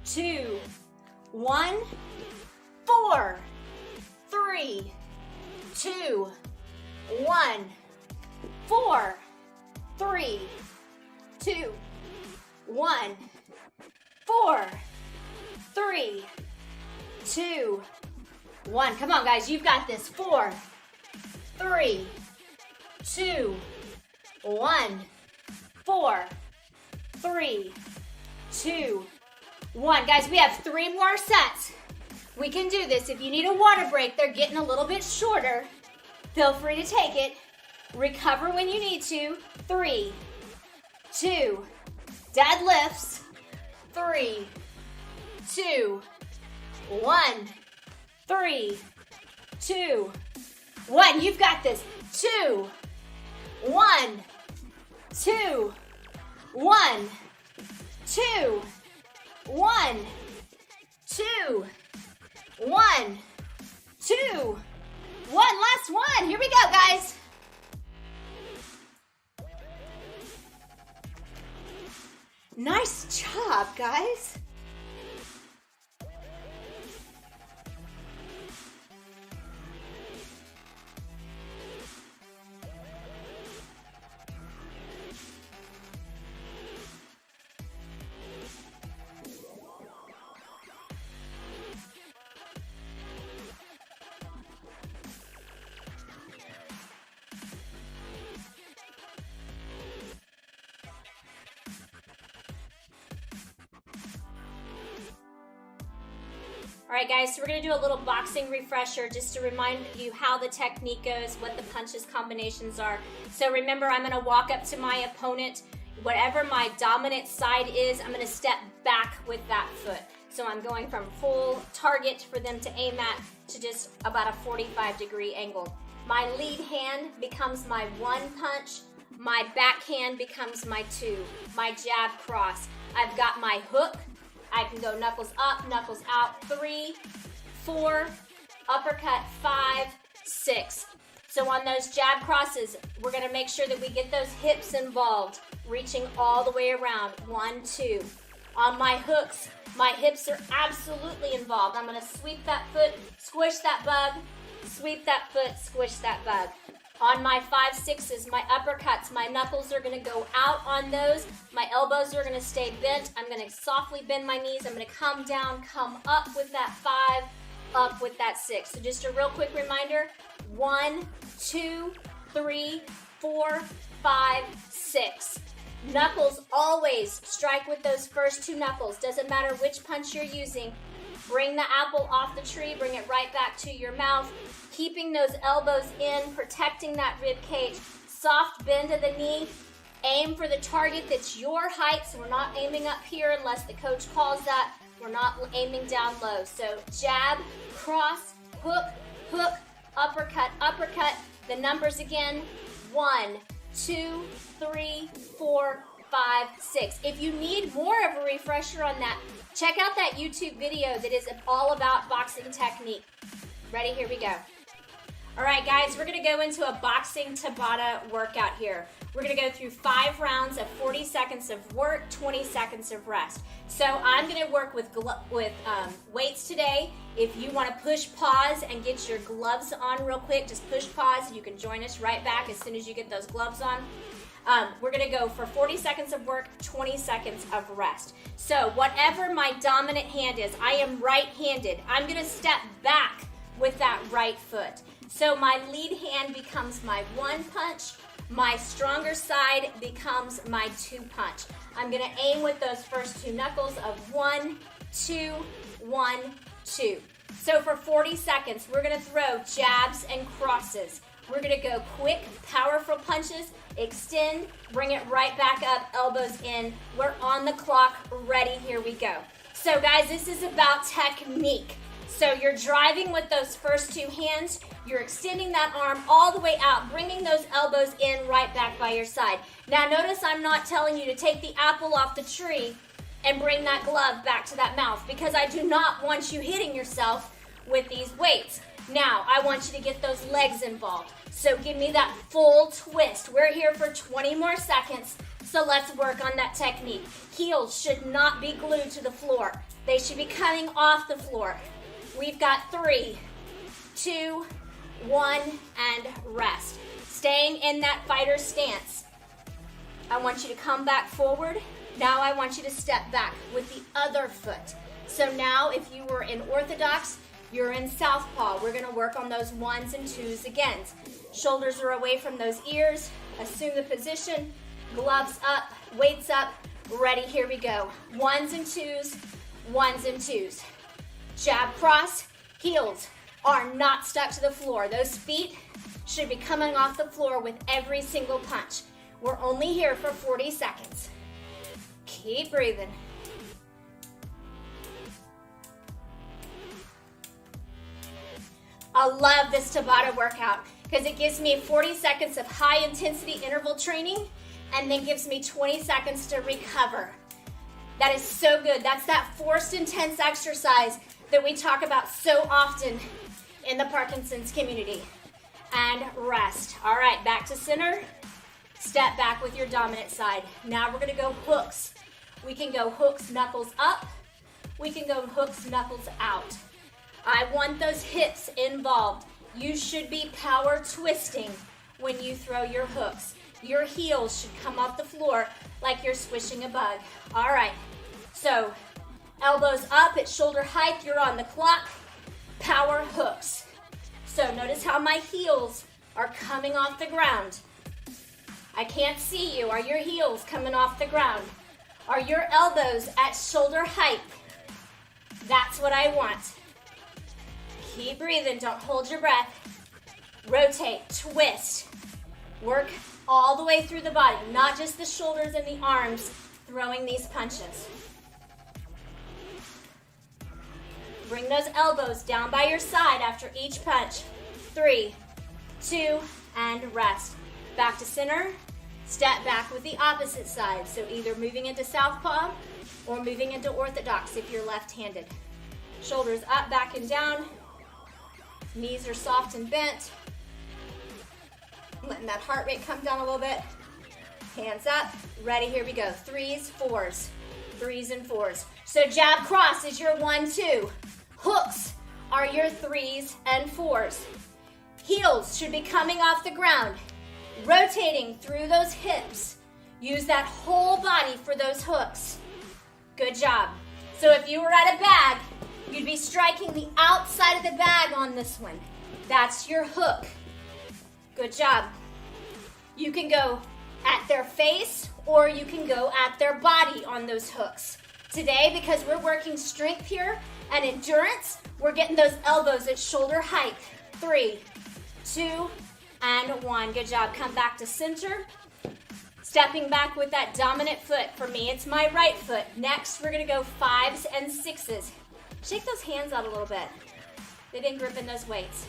2, 1, 4, 3, 2, 1, 4, 3, 2, 1, 4, 3, 2, 1. Come on, guys, you've got this. 4, 3, 2, 1, 4, 3, 2, 1. Guys, we have 3 more sets. We can do this. If you need a water break, they're getting a little bit shorter. Feel free to take it. Recover when you need to. 3, 2, deadlifts. 3, 2, 1. 3, 2, 1. You've got this. 2, 1, 2, 1, 2, 1, 2, 1, 2, 1. Last one. Here we go, guys. Nice job, guys. All right, guys, so we're going to do a little boxing refresher just to remind you how the technique goes, what the punches combinations are. So remember, I'm going to walk up to my opponent. Whatever my dominant side is, I'm going to step back with that foot. So I'm going from full target for them to aim at to just about a 45-degree angle. My lead hand becomes my 1 punch. My backhand becomes my 2. My jab cross. I've got my hook. I can go knuckles up, knuckles out, 3, 4, uppercut, 5, 6. So on those jab crosses, we're going to make sure that we get those hips involved, reaching all the way around, 1, 2. On my hooks, my hips are absolutely involved. I'm going to sweep that foot, squish that bug, sweep that foot, squish that bug. On my 5, 6s, my uppercuts, my knuckles are going to go out on those. My elbows are going to stay bent. I'm going to softly bend my knees. I'm going to come down, come up with that 5, up with that 6. So just a real quick reminder, 1, 2, 3, 4, 5, 6. Knuckles, always strike with those first 2 knuckles. Doesn't matter which punch you're using. Bring the apple off the tree, bring it right back to your mouth. Keeping those elbows in, protecting that rib cage. Soft bend of the knee. Aim for the target that's your height. So we're not aiming up here unless the coach calls that. We're not aiming down low. So jab, cross, hook, hook, uppercut, uppercut. The numbers again, 1, 2, 3, 4, 5, 6. If you need more of a refresher on that, check out that YouTube video that is all about boxing technique. Ready? Here we go. All right, guys, we're going to go into a boxing Tabata workout here. We're going to go through 5 rounds of 40 seconds of work, 20 seconds of rest. So I'm going to work with weights today. If you want to push pause and get your gloves on real quick, just push pause. You can join us right back as soon as you get those gloves on. We're going to go for 40 seconds of work, 20 seconds of rest. So whatever my dominant hand is, I am right-handed. I'm going to step back with that right foot. So my lead hand becomes my 1 punch. My stronger side becomes my 2 punch. I'm going to aim with those first 2 knuckles of 1, 2, 1, 2. So for 40 seconds, we're going to throw jabs and crosses. We're going to go quick, powerful punches, extend, bring it right back up, elbows in. We're on the clock, ready, here we go. So guys, this is about technique. So you're driving with those first 2 hands, you're extending that arm all the way out, bringing those elbows in right back by your side. Now notice I'm not telling you to take the apple off the tree and bring that glove back to that mouth because I do not want you hitting yourself with these weights. Now, I want you to get those legs involved. So give me that full twist. We're here for 20 more seconds, so let's work on that technique. Heels should not be glued to the floor. They should be coming off the floor. We've got 3, 2, 1, and rest. Staying in that fighter stance. I want you to come back forward. Now I want you to step back with the other foot. So now if you were in orthodox, you're in southpaw. We're going to work on those 1s and 2s again. Shoulders are away from those ears. Assume the position. Gloves up, weights up, ready, here we go. Ones and twos, ones and twos. Jab, cross, heels are not stuck to the floor. Those feet should be coming off the floor with every single punch. We're only here for 40 seconds. Keep breathing. I love this Tabata workout because it gives me 40 seconds of high intensity interval training and then gives me 20 seconds to recover. That is so good. That's that forced intense exercise that we talk about so often in the Parkinson's community. And rest. All right, back to center. Step back with your dominant side. Now we're gonna go hooks. We can go hooks, knuckles up. We can go hooks, knuckles out. I want those hips involved. You should be power twisting when you throw your hooks. Your heels should come off the floor like you're swishing a bug. All right, so elbows up at shoulder height, you're on the clock. Power hooks. So notice how my heels are coming off the ground. I can't see you. Are your heels coming off the ground? Are your elbows at shoulder height? That's what I want. Keep breathing, don't hold your breath. Rotate, twist. Work all the way through the body, not just the shoulders and the arms throwing these punches. Bring those elbows down by your side after each punch. 3, 2, and rest. Back to center. Step back with the opposite side. So either moving into southpaw or moving into orthodox if you're left-handed. Shoulders up, back and down. Knees are soft and bent. Letting that heart rate come down a little bit. Hands up. Ready, here we go. 3s, 4s. 3s and 4s. So jab cross is your 1, 2. Hooks are your 3s and 4s. Heels should be coming off the ground. Rotating through those hips. Use that whole body for those hooks. Good job. So if you were at a bag, you'd be striking the outside of the bag on this one. That's your hook. Good job. You can go at their face or you can go at their body on those hooks. Today, because we're working strength here and endurance, we're getting those elbows at shoulder height. 3, 2, and 1. Good job. Come back to center. Stepping back with that dominant foot. For me, it's my right foot. Next, we're going to go 5s and 6s. Shake those hands out a little bit. They've been gripping those weights.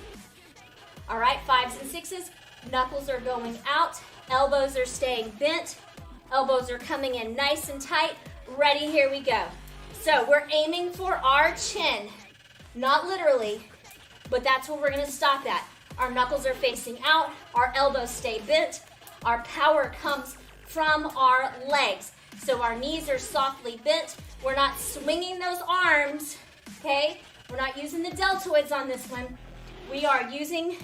All right, 5s and 6s. Knuckles are going out. Elbows are staying bent. Elbows are coming in nice and tight. Ready, here we go. So we're aiming for our chin. Not literally, but that's what we're going to stop at. Our knuckles are facing out. Our elbows stay bent. Our power comes from our legs. So our knees are softly bent. We're not swinging those arms, okay? We're not using the deltoids on this one. We are using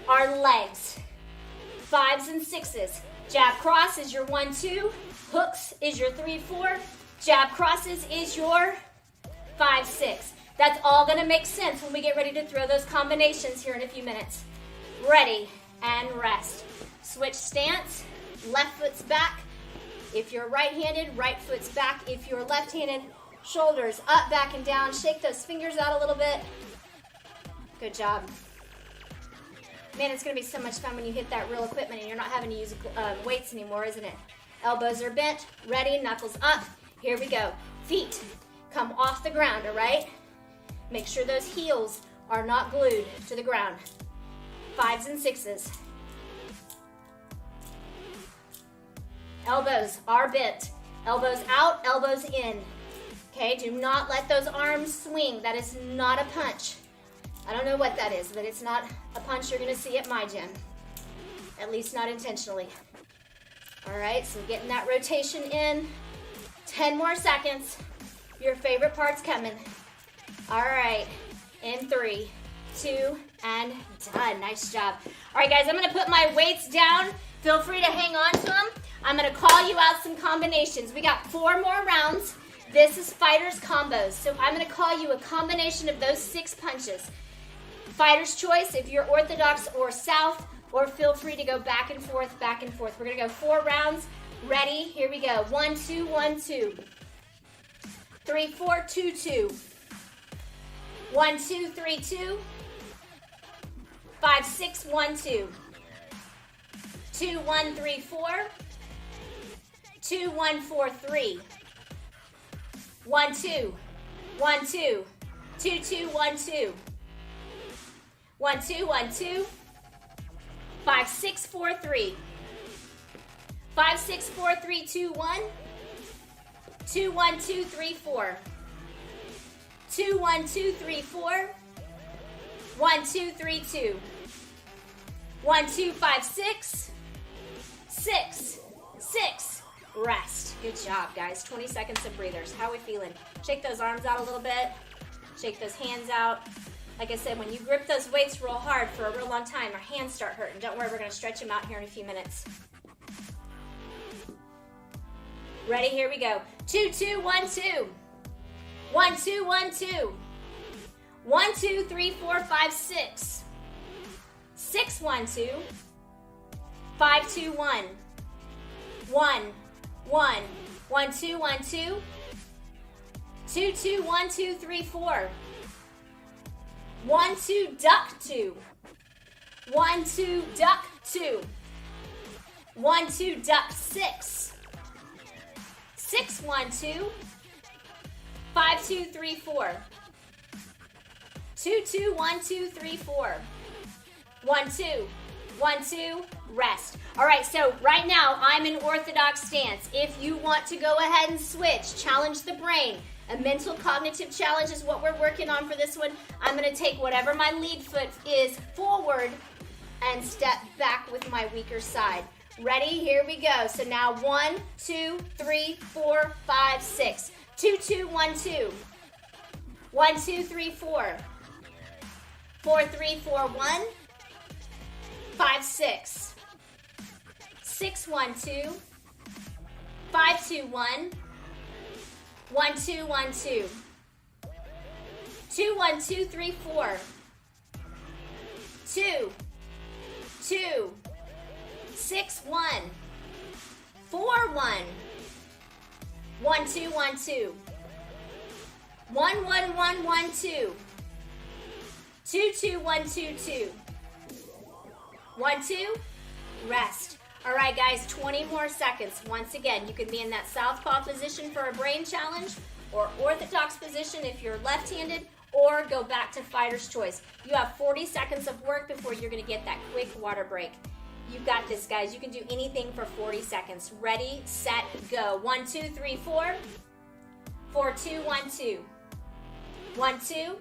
our legs. 5s and 6s. Jab cross is your 1, 2. Hooks is your 3, 4. Jab crosses is your 5, 6. That's all gonna make sense when we get ready to throw those combinations here in a few minutes. Ready and rest. Switch stance, left foot's back. If you're right-handed, right foot's back. If you're left-handed, shoulders up, back, and down. Shake those fingers out a little bit. Good job. Man, it's gonna be so much fun when you hit that real equipment and you're not having to use weights anymore, isn't it? Elbows are bent, ready, knuckles up. Here we go. Feet come off the ground, all right? Make sure those heels are not glued to the ground. 5s and 6s. Elbows are bent. Elbows out, elbows in. Okay, do not let those arms swing. That is not a punch. I don't know what that is, but it's not a punch you're gonna see at my gym. At least not intentionally. All right, so getting that rotation in. 10 more seconds. Your favorite part's coming. All right, in 3, 2, and done. Nice job. All right, guys, I'm gonna put my weights down. Feel free to hang on to them. I'm gonna call you out some combinations. We got 4 more rounds. This is fighters combos. So I'm gonna call you a combination of those 6 punches. Fighter's choice if you're orthodox or south, or feel free to go back and forth, back and forth. We're gonna go 4 rounds, Ready? Here we go. 1, 2, 1, 2. 3, 4, 2, 2. 1, 2, 3, 2. 5, 6, 1, 2. 2, 1, 3, 4. 2, 1, 4, 3. 1, 2. 1, 2. 2, 2, 1, 2. 1, 2, 1, 2. 5, 6, 4, 3. 5, 6, 4, 3, 2, 1. 2, 1, 2, 3, 4. 2, 1, 2, 3, 4. 1, 2, 3, 2. 1, 2, 5, 6. 6. 6. Rest. Good job, guys. 20 seconds of breathers. How are we feeling? Shake those arms out a little bit. Shake those hands out. Like I said, when you grip those weights real hard for a real long time, our hands start hurting. Don't worry, we're going to stretch them out here in a few minutes. Ready? Here we go. 2, 2, 1, 2. 1, 2, 1, 2. 1, 2, 3, 4, 5, 6. 6, 1, 2. 5, 2, 1. 1, 1. 1, 2, 1, 2. 2, 2, 1, 2, 3, 4. 1, 2, duck 2. 1, 2, duck 2. 1, 2, duck 6. 6, 1, 2. 5, 2, 3, 4. 2, 2, 1, 2, 3, 4. 1, 2. 1, 2, rest. All right, so right now I'm in orthodox stance. If you want to go ahead and switch, challenge the brain. A mental cognitive challenge is what we're working on for this one. I'm gonna take whatever my lead foot is forward and step back with my weaker side. Ready? Here we go. So now 1, 2, 3, 4, 5, 6. 2, 2, 1, 2. 1, 2, 3, 4. 4, 3, 4, 1. 5, 6. 6, 1, 2. 5, 2, 1. 1, 2, 1, 2. 2, 1, 2, 3, 4. 2. 2. 6, 1. 4, 1. 1, 2, 1, 2. 1, 1, 1, 1, 2. 2, 2, 1, 2, 2. 1, 2. Rest. All right, guys, 20 more seconds. Once again, you can be in that southpaw position for a brain challenge, or orthodox position if you're left-handed, or go back to fighter's choice. You have 40 seconds of work before you're going to get that quick water break. You got this, guys. You can do anything for 40 seconds. Ready, set, go. 1, 2, 3, 4. 4, 2, 1, 2. 1, 2.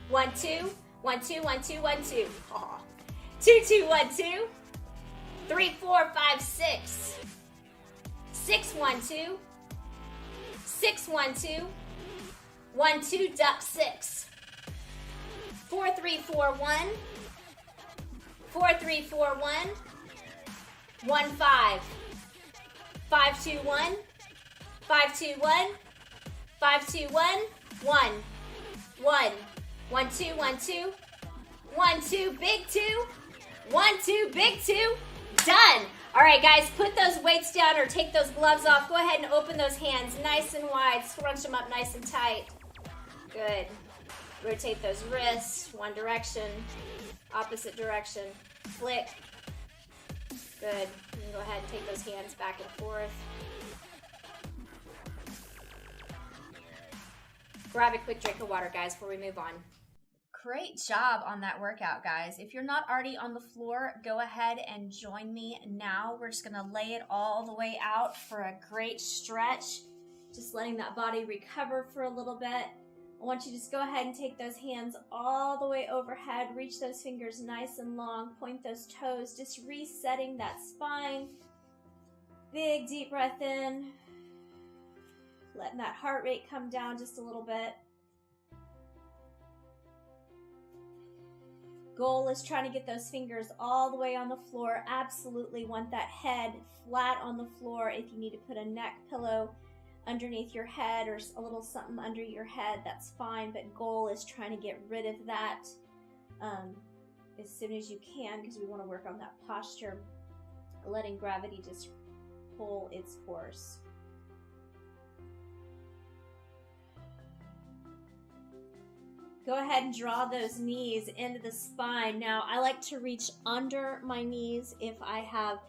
1, 2. 1, 2, 1, 2, 1, 2. 2, 2, 1, 2. 3, 4, 5, 6. 6, 1, 2. 6, 1, 2. 1, 2, duck 6. 4, 3, 4, 1. 4, 3, 4, 1. 1, 5. 5, 2, 1. 5, 2, 1. 5, 2, 1. 1. 1. 1, 2, 1, 2. 1, 2, big 2. 1, 2, big 2. Done. All right, guys, put those weights down or take those gloves off. Go ahead and open those hands nice and wide. Scrunch them up nice and tight. Good. Rotate those wrists, one direction, opposite direction. Flick. Good. You can go ahead and take those hands back and forth. Grab a quick drink of water, guys, before we move on. Great job on that workout, guys. If you're not already on the floor, go ahead and join me now. We're just gonna lay it all the way out for a great stretch. Just letting that body recover for a little bit. I want you to just go ahead and take those hands all the way overhead. Reach those fingers nice and long. Point those toes, just resetting that spine. Big deep breath in. Letting that heart rate come down just a little bit. Goal is trying to get those fingers all the way on the floor. Absolutely want that head flat on the floor. If you need to put a neck pillow underneath your head or a little something under your head, that's fine. But goal is trying to get rid of that as soon as you can, because we want to work on that posture, letting gravity just pull its course. Go ahead and draw those knees into the spine. Now, I like to reach under my knees if I have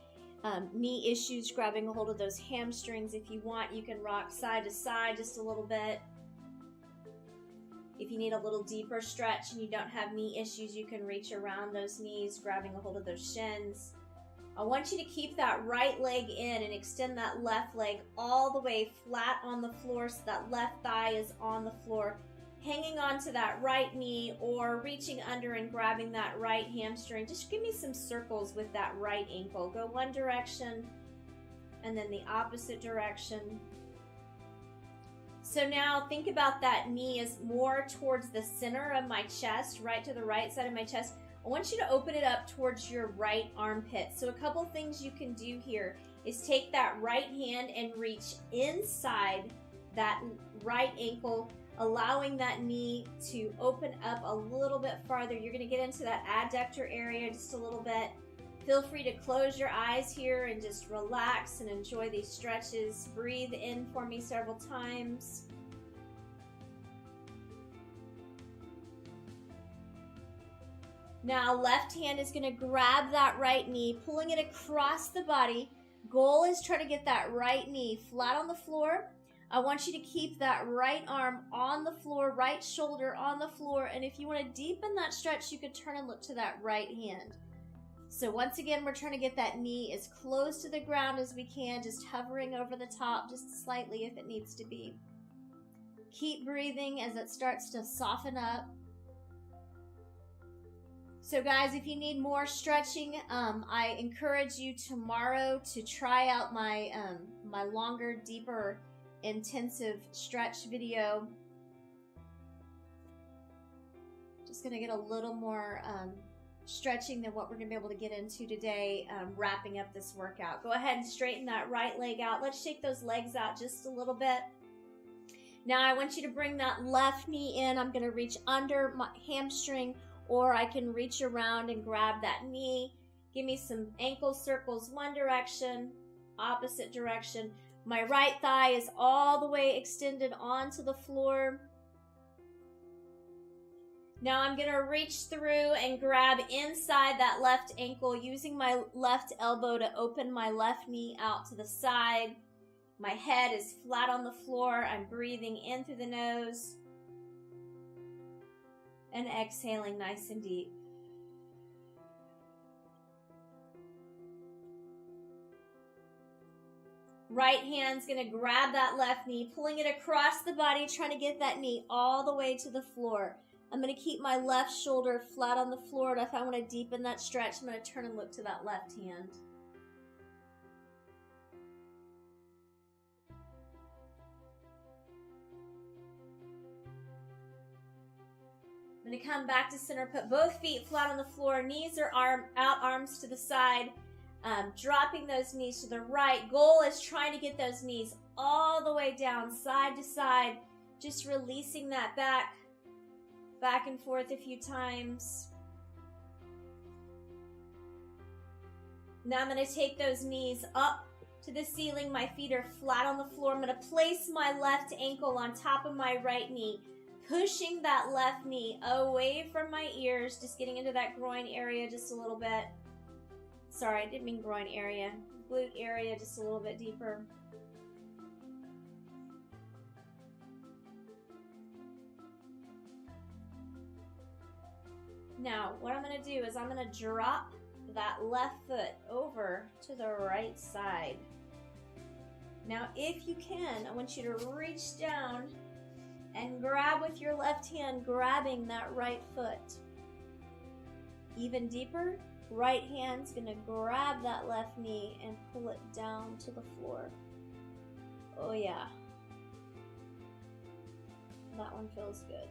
knee issues, grabbing a hold of those hamstrings. If you want, you can rock side to side just a little bit. If you need a little deeper stretch and you don't have knee issues, you can reach around those knees, grabbing a hold of those shins. I want you to keep that right leg in and extend that left leg all the way flat on the floor so that left thigh is on the floor, hanging on to that right knee or reaching under and grabbing that right hamstring. Just give me some circles with that right ankle. Go one direction and then the opposite direction. So now think about that knee as more towards the center of my chest, right to the right side of my chest. I want you to open it up towards your right armpit. So a couple things you can do here is take that right hand and reach inside that right ankle, allowing that knee to open up a little bit farther. You're going to get into that adductor area just a little bit. Feel free to close your eyes here and just relax and enjoy these stretches. Breathe in for me several times. Now, left hand is going to grab that right knee, pulling it across the body. Goal is try to get that right knee flat on the floor. I want you to keep that right arm on the floor, right shoulder on the floor. And if you want to deepen that stretch, you could turn and look to that right hand. So once again, we're trying to get that knee as close to the ground as we can, just hovering over the top just slightly if it needs to be. Keep breathing as it starts to soften up. So guys, if you need more stretching, I encourage you tomorrow to try out my my longer, deeper, intensive stretch video. Just going to get a little more stretching than what we're going to be able to get into today, wrapping up this workout. Go ahead and straighten that right leg out. Let's shake those legs out just a little bit. Now I want you to bring that left knee in. I'm going to reach under my hamstring, or I can reach around and grab that knee. Give me some ankle circles, one direction, opposite direction. My right thigh is all the way extended onto the floor. Now I'm going to reach through and grab inside that left ankle, using my left elbow to open my left knee out to the side. My head is flat on the floor. I'm breathing in through the nose and exhaling nice and deep. Right hand's going to grab that left knee, pulling it across the body, trying to get that knee all the way to the floor. I'm going to keep my left shoulder flat on the floor, and if I want to deepen that stretch, I'm going to turn and look to that left hand. I'm going to come back to center, put both feet flat on the floor, knees are out, arms to the side, dropping those knees to the right. Goal is trying to get those knees all the way down, side to side, just releasing that back and forth a few times. Now I'm going to take those knees up to the ceiling. My feet are flat on the floor. I'm going to place my left ankle on top of my right knee, pushing that left knee away from my ears, just getting into that groin area just a little bit. Sorry, I didn't mean groin area. Glute area just a little bit deeper. Now, what I'm going to do is I'm going to drop that left foot over to the right side. Now, if you can, I want you to reach down and grab with your left hand, grabbing that right foot. Even deeper, right hand's going to grab that left knee and pull it down to the floor. Oh yeah. That one feels good.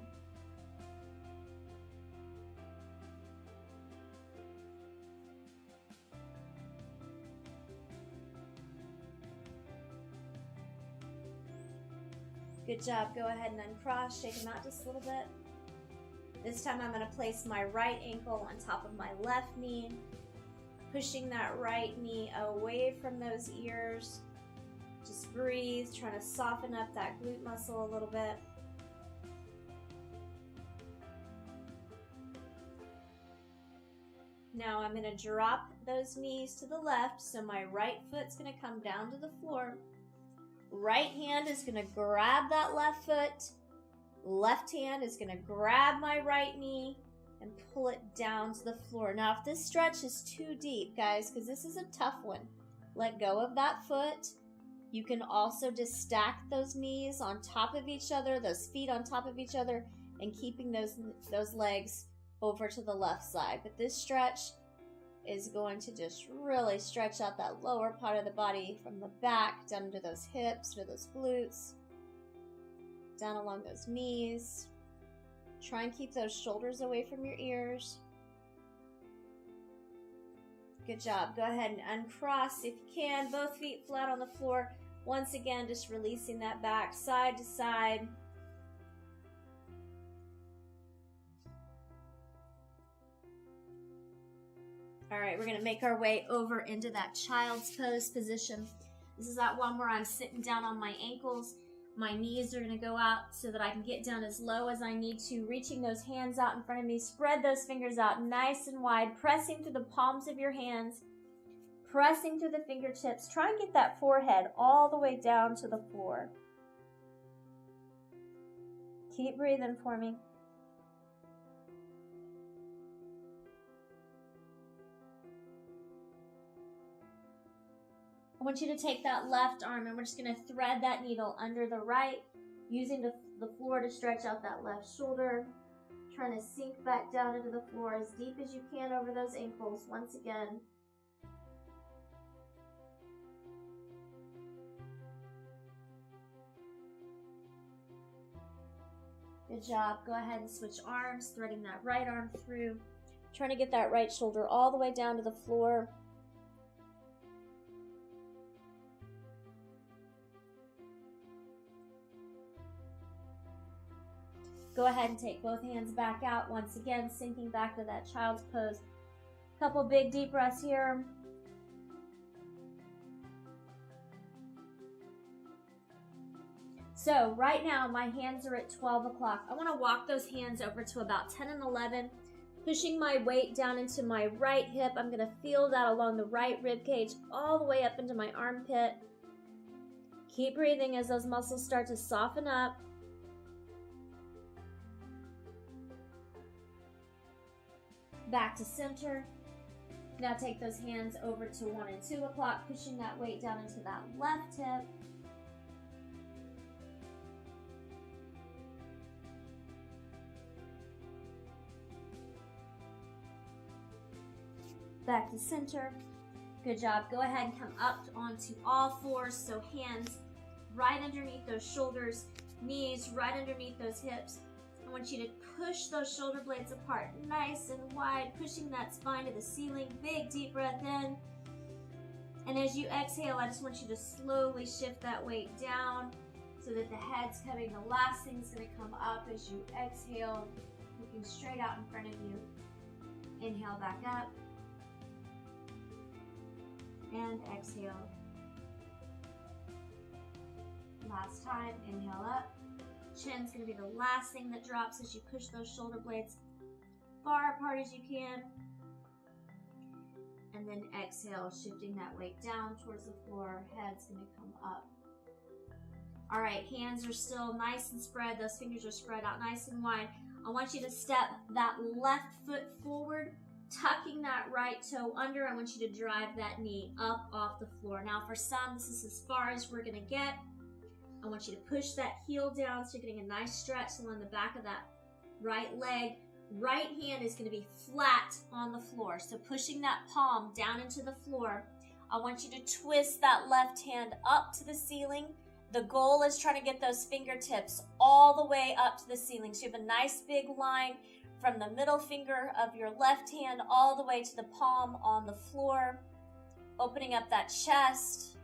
Good job. Go ahead and uncross, shake them out just a little bit. This time I'm going to place my right ankle on top of my left knee. Pushing that right knee away from those ears. Just breathe, trying to soften up that glute muscle a little bit. Now I'm going to drop those knees to the left, so my right foot's going to come down to the floor. Right hand is going to grab that left foot. Left hand is going to grab my right knee and pull it down to the floor. Now, if this stretch is too deep, guys, because this is a tough one, let go of that foot. You can also just stack those knees on top of each other, those feet on top of each other, and keeping those legs over to the left side. But this stretch is going to just really stretch out that lower part of the body from the back down into those hips, to those glutes, down along those knees. Try and keep those shoulders away from your ears. Good job. Go ahead and uncross if you can. Both feet flat on the floor. Once again, just releasing that back side to side. All right, we're going to make our way over into that child's pose position. This is that one where I'm sitting down on my ankles. My knees are going to go out so that I can get down as low as I need to, reaching those hands out in front of me. Spread those fingers out nice and wide, pressing through the palms of your hands, pressing through the fingertips. Try and get that forehead all the way down to the floor. Keep breathing for me. I want you to take that left arm and we're just going to thread that needle under the right, using the floor to stretch out that left shoulder. Trying to sink back down into the floor as deep as you can over those ankles once again. Good job. Go ahead and switch arms, threading that right arm through. Trying to get that right shoulder all the way down to the floor. Go ahead and take both hands back out. Once again, sinking back to that child's pose. Couple big deep breaths here. So right now, my hands are at 12 o'clock. I want to walk those hands over to about 10 and 11, pushing my weight down into my right hip. I'm going to feel that along the right rib cage, all the way up into my armpit. Keep breathing as those muscles start to soften up. Back to center. Now take those hands over to 1 and 2 o'clock, pushing that weight down into that left hip. Back to center. Good job. Go ahead and come up onto all fours. So hands right underneath those shoulders, knees right underneath those hips. I want you to push those shoulder blades apart nice and wide, pushing that spine to the ceiling. Big deep breath in. And as you exhale, I just want you to slowly shift that weight down so that the head's coming. The last thing's going to come up as you exhale, looking straight out in front of you. Inhale back up. And exhale. Last time, inhale up. Chin's going to be the last thing that drops as you push those shoulder blades far apart as you can. And then exhale, shifting that weight down towards the floor. Head's going to come up. All right, hands are still nice and spread. Those fingers are spread out nice and wide. I want you to step that left foot forward, tucking that right toe under. I want you to drive that knee up off the floor. Now for some, this is as far as we're going to get. I want you to push that heel down so you're getting a nice stretch along the back of that right leg. Right hand is going to be flat on the floor. So pushing that palm down into the floor. I want you to twist that left hand up to the ceiling. The goal is trying to get those fingertips all the way up to the ceiling. So you have a nice big line from the middle finger of your left hand all the way to the palm on the floor. Opening up that chest.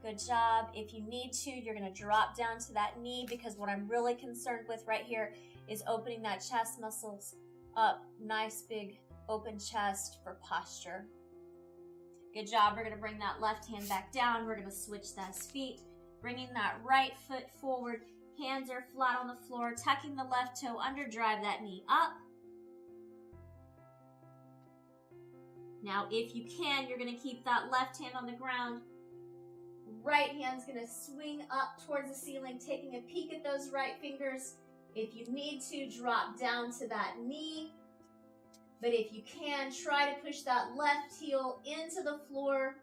Good job. If you need to, you're going to drop down to that knee, because what I'm really concerned with right here is opening that chest muscles up. Nice big open chest for posture. Good job. We're going to bring that left hand back down. We're going to switch those feet, bringing that right foot forward. Hands are flat on the floor, tucking the left toe under, drive that knee up. Now, if you can, you're going to keep that left hand on the ground. Right hand's going to swing up towards the ceiling, taking a peek at those right fingers. If you need to, drop down to that knee. But if you can, try to push that left heel into the floor.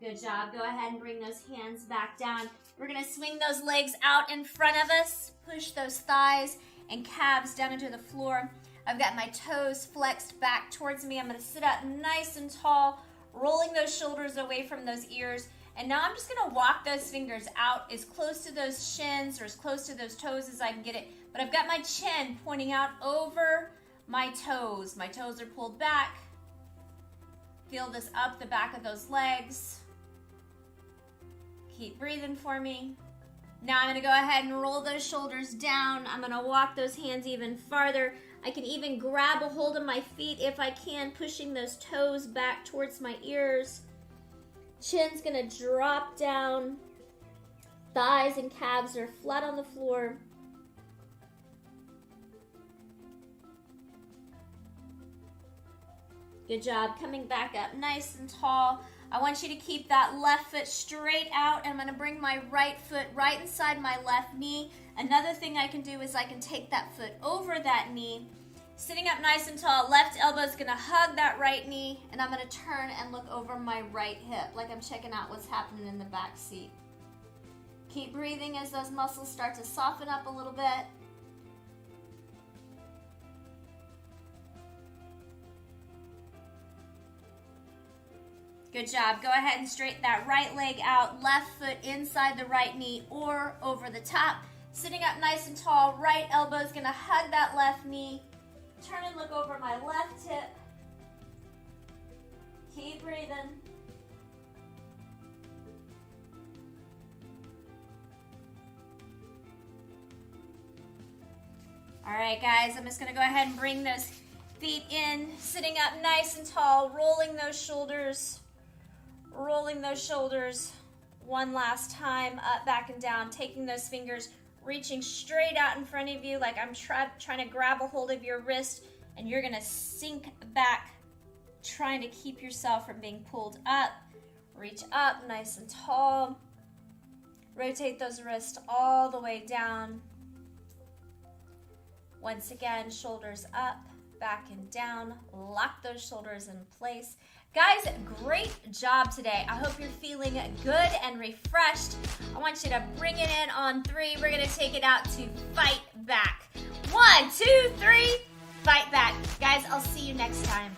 Good job. Go ahead and bring those hands back down. We're going to swing those legs out in front of us. Push those thighs and calves down into the floor. I've got my toes flexed back towards me. I'm going to sit up nice and tall, rolling those shoulders away from those ears. And now I'm just going to walk those fingers out as close to those shins or as close to those toes as I can get it. But I've got my chin pointing out over my toes. My toes are pulled back. Feel this up the back of those legs. Keep breathing for me. Now I'm going to go ahead and roll those shoulders down. I'm going to walk those hands even farther. I can even grab a hold of my feet if I can, pushing those toes back towards my ears. Chin's going to drop down. Thighs and calves are flat on the floor. Good job. Coming back up nice and tall. I want you to keep that left foot straight out. I'm going to bring my right foot right inside my left knee. Another thing I can do is I can take that foot over that knee. Sitting up nice and tall, left elbow is going to hug that right knee, and I'm going to turn and look over my right hip like I'm checking out what's happening in the back seat. Keep breathing as those muscles start to soften up a little bit. Good job. Go ahead and straighten that right leg out, left foot inside the right knee or over the top. Sitting up nice and tall, right elbow is going to hug that left knee. Turn and look over my left hip. Keep breathing. All right, guys, I'm just going to go ahead and bring those feet in, sitting up nice and tall, rolling those shoulders. Rolling those shoulders one last time, up, back, and down, taking those fingers, reaching straight out in front of you like I'm trying to grab a hold of your wrist, and you're going to sink back, trying to keep yourself from being pulled up. Reach up nice and tall. Rotate those wrists all the way down. Once again, shoulders up, back and down. Lock those shoulders in place. Guys, great job today. I hope you're feeling good and refreshed. I want you to bring it in on 3. We're going to take it out to fight back. 1, 2, 3, fight back. Guys, I'll see you next time.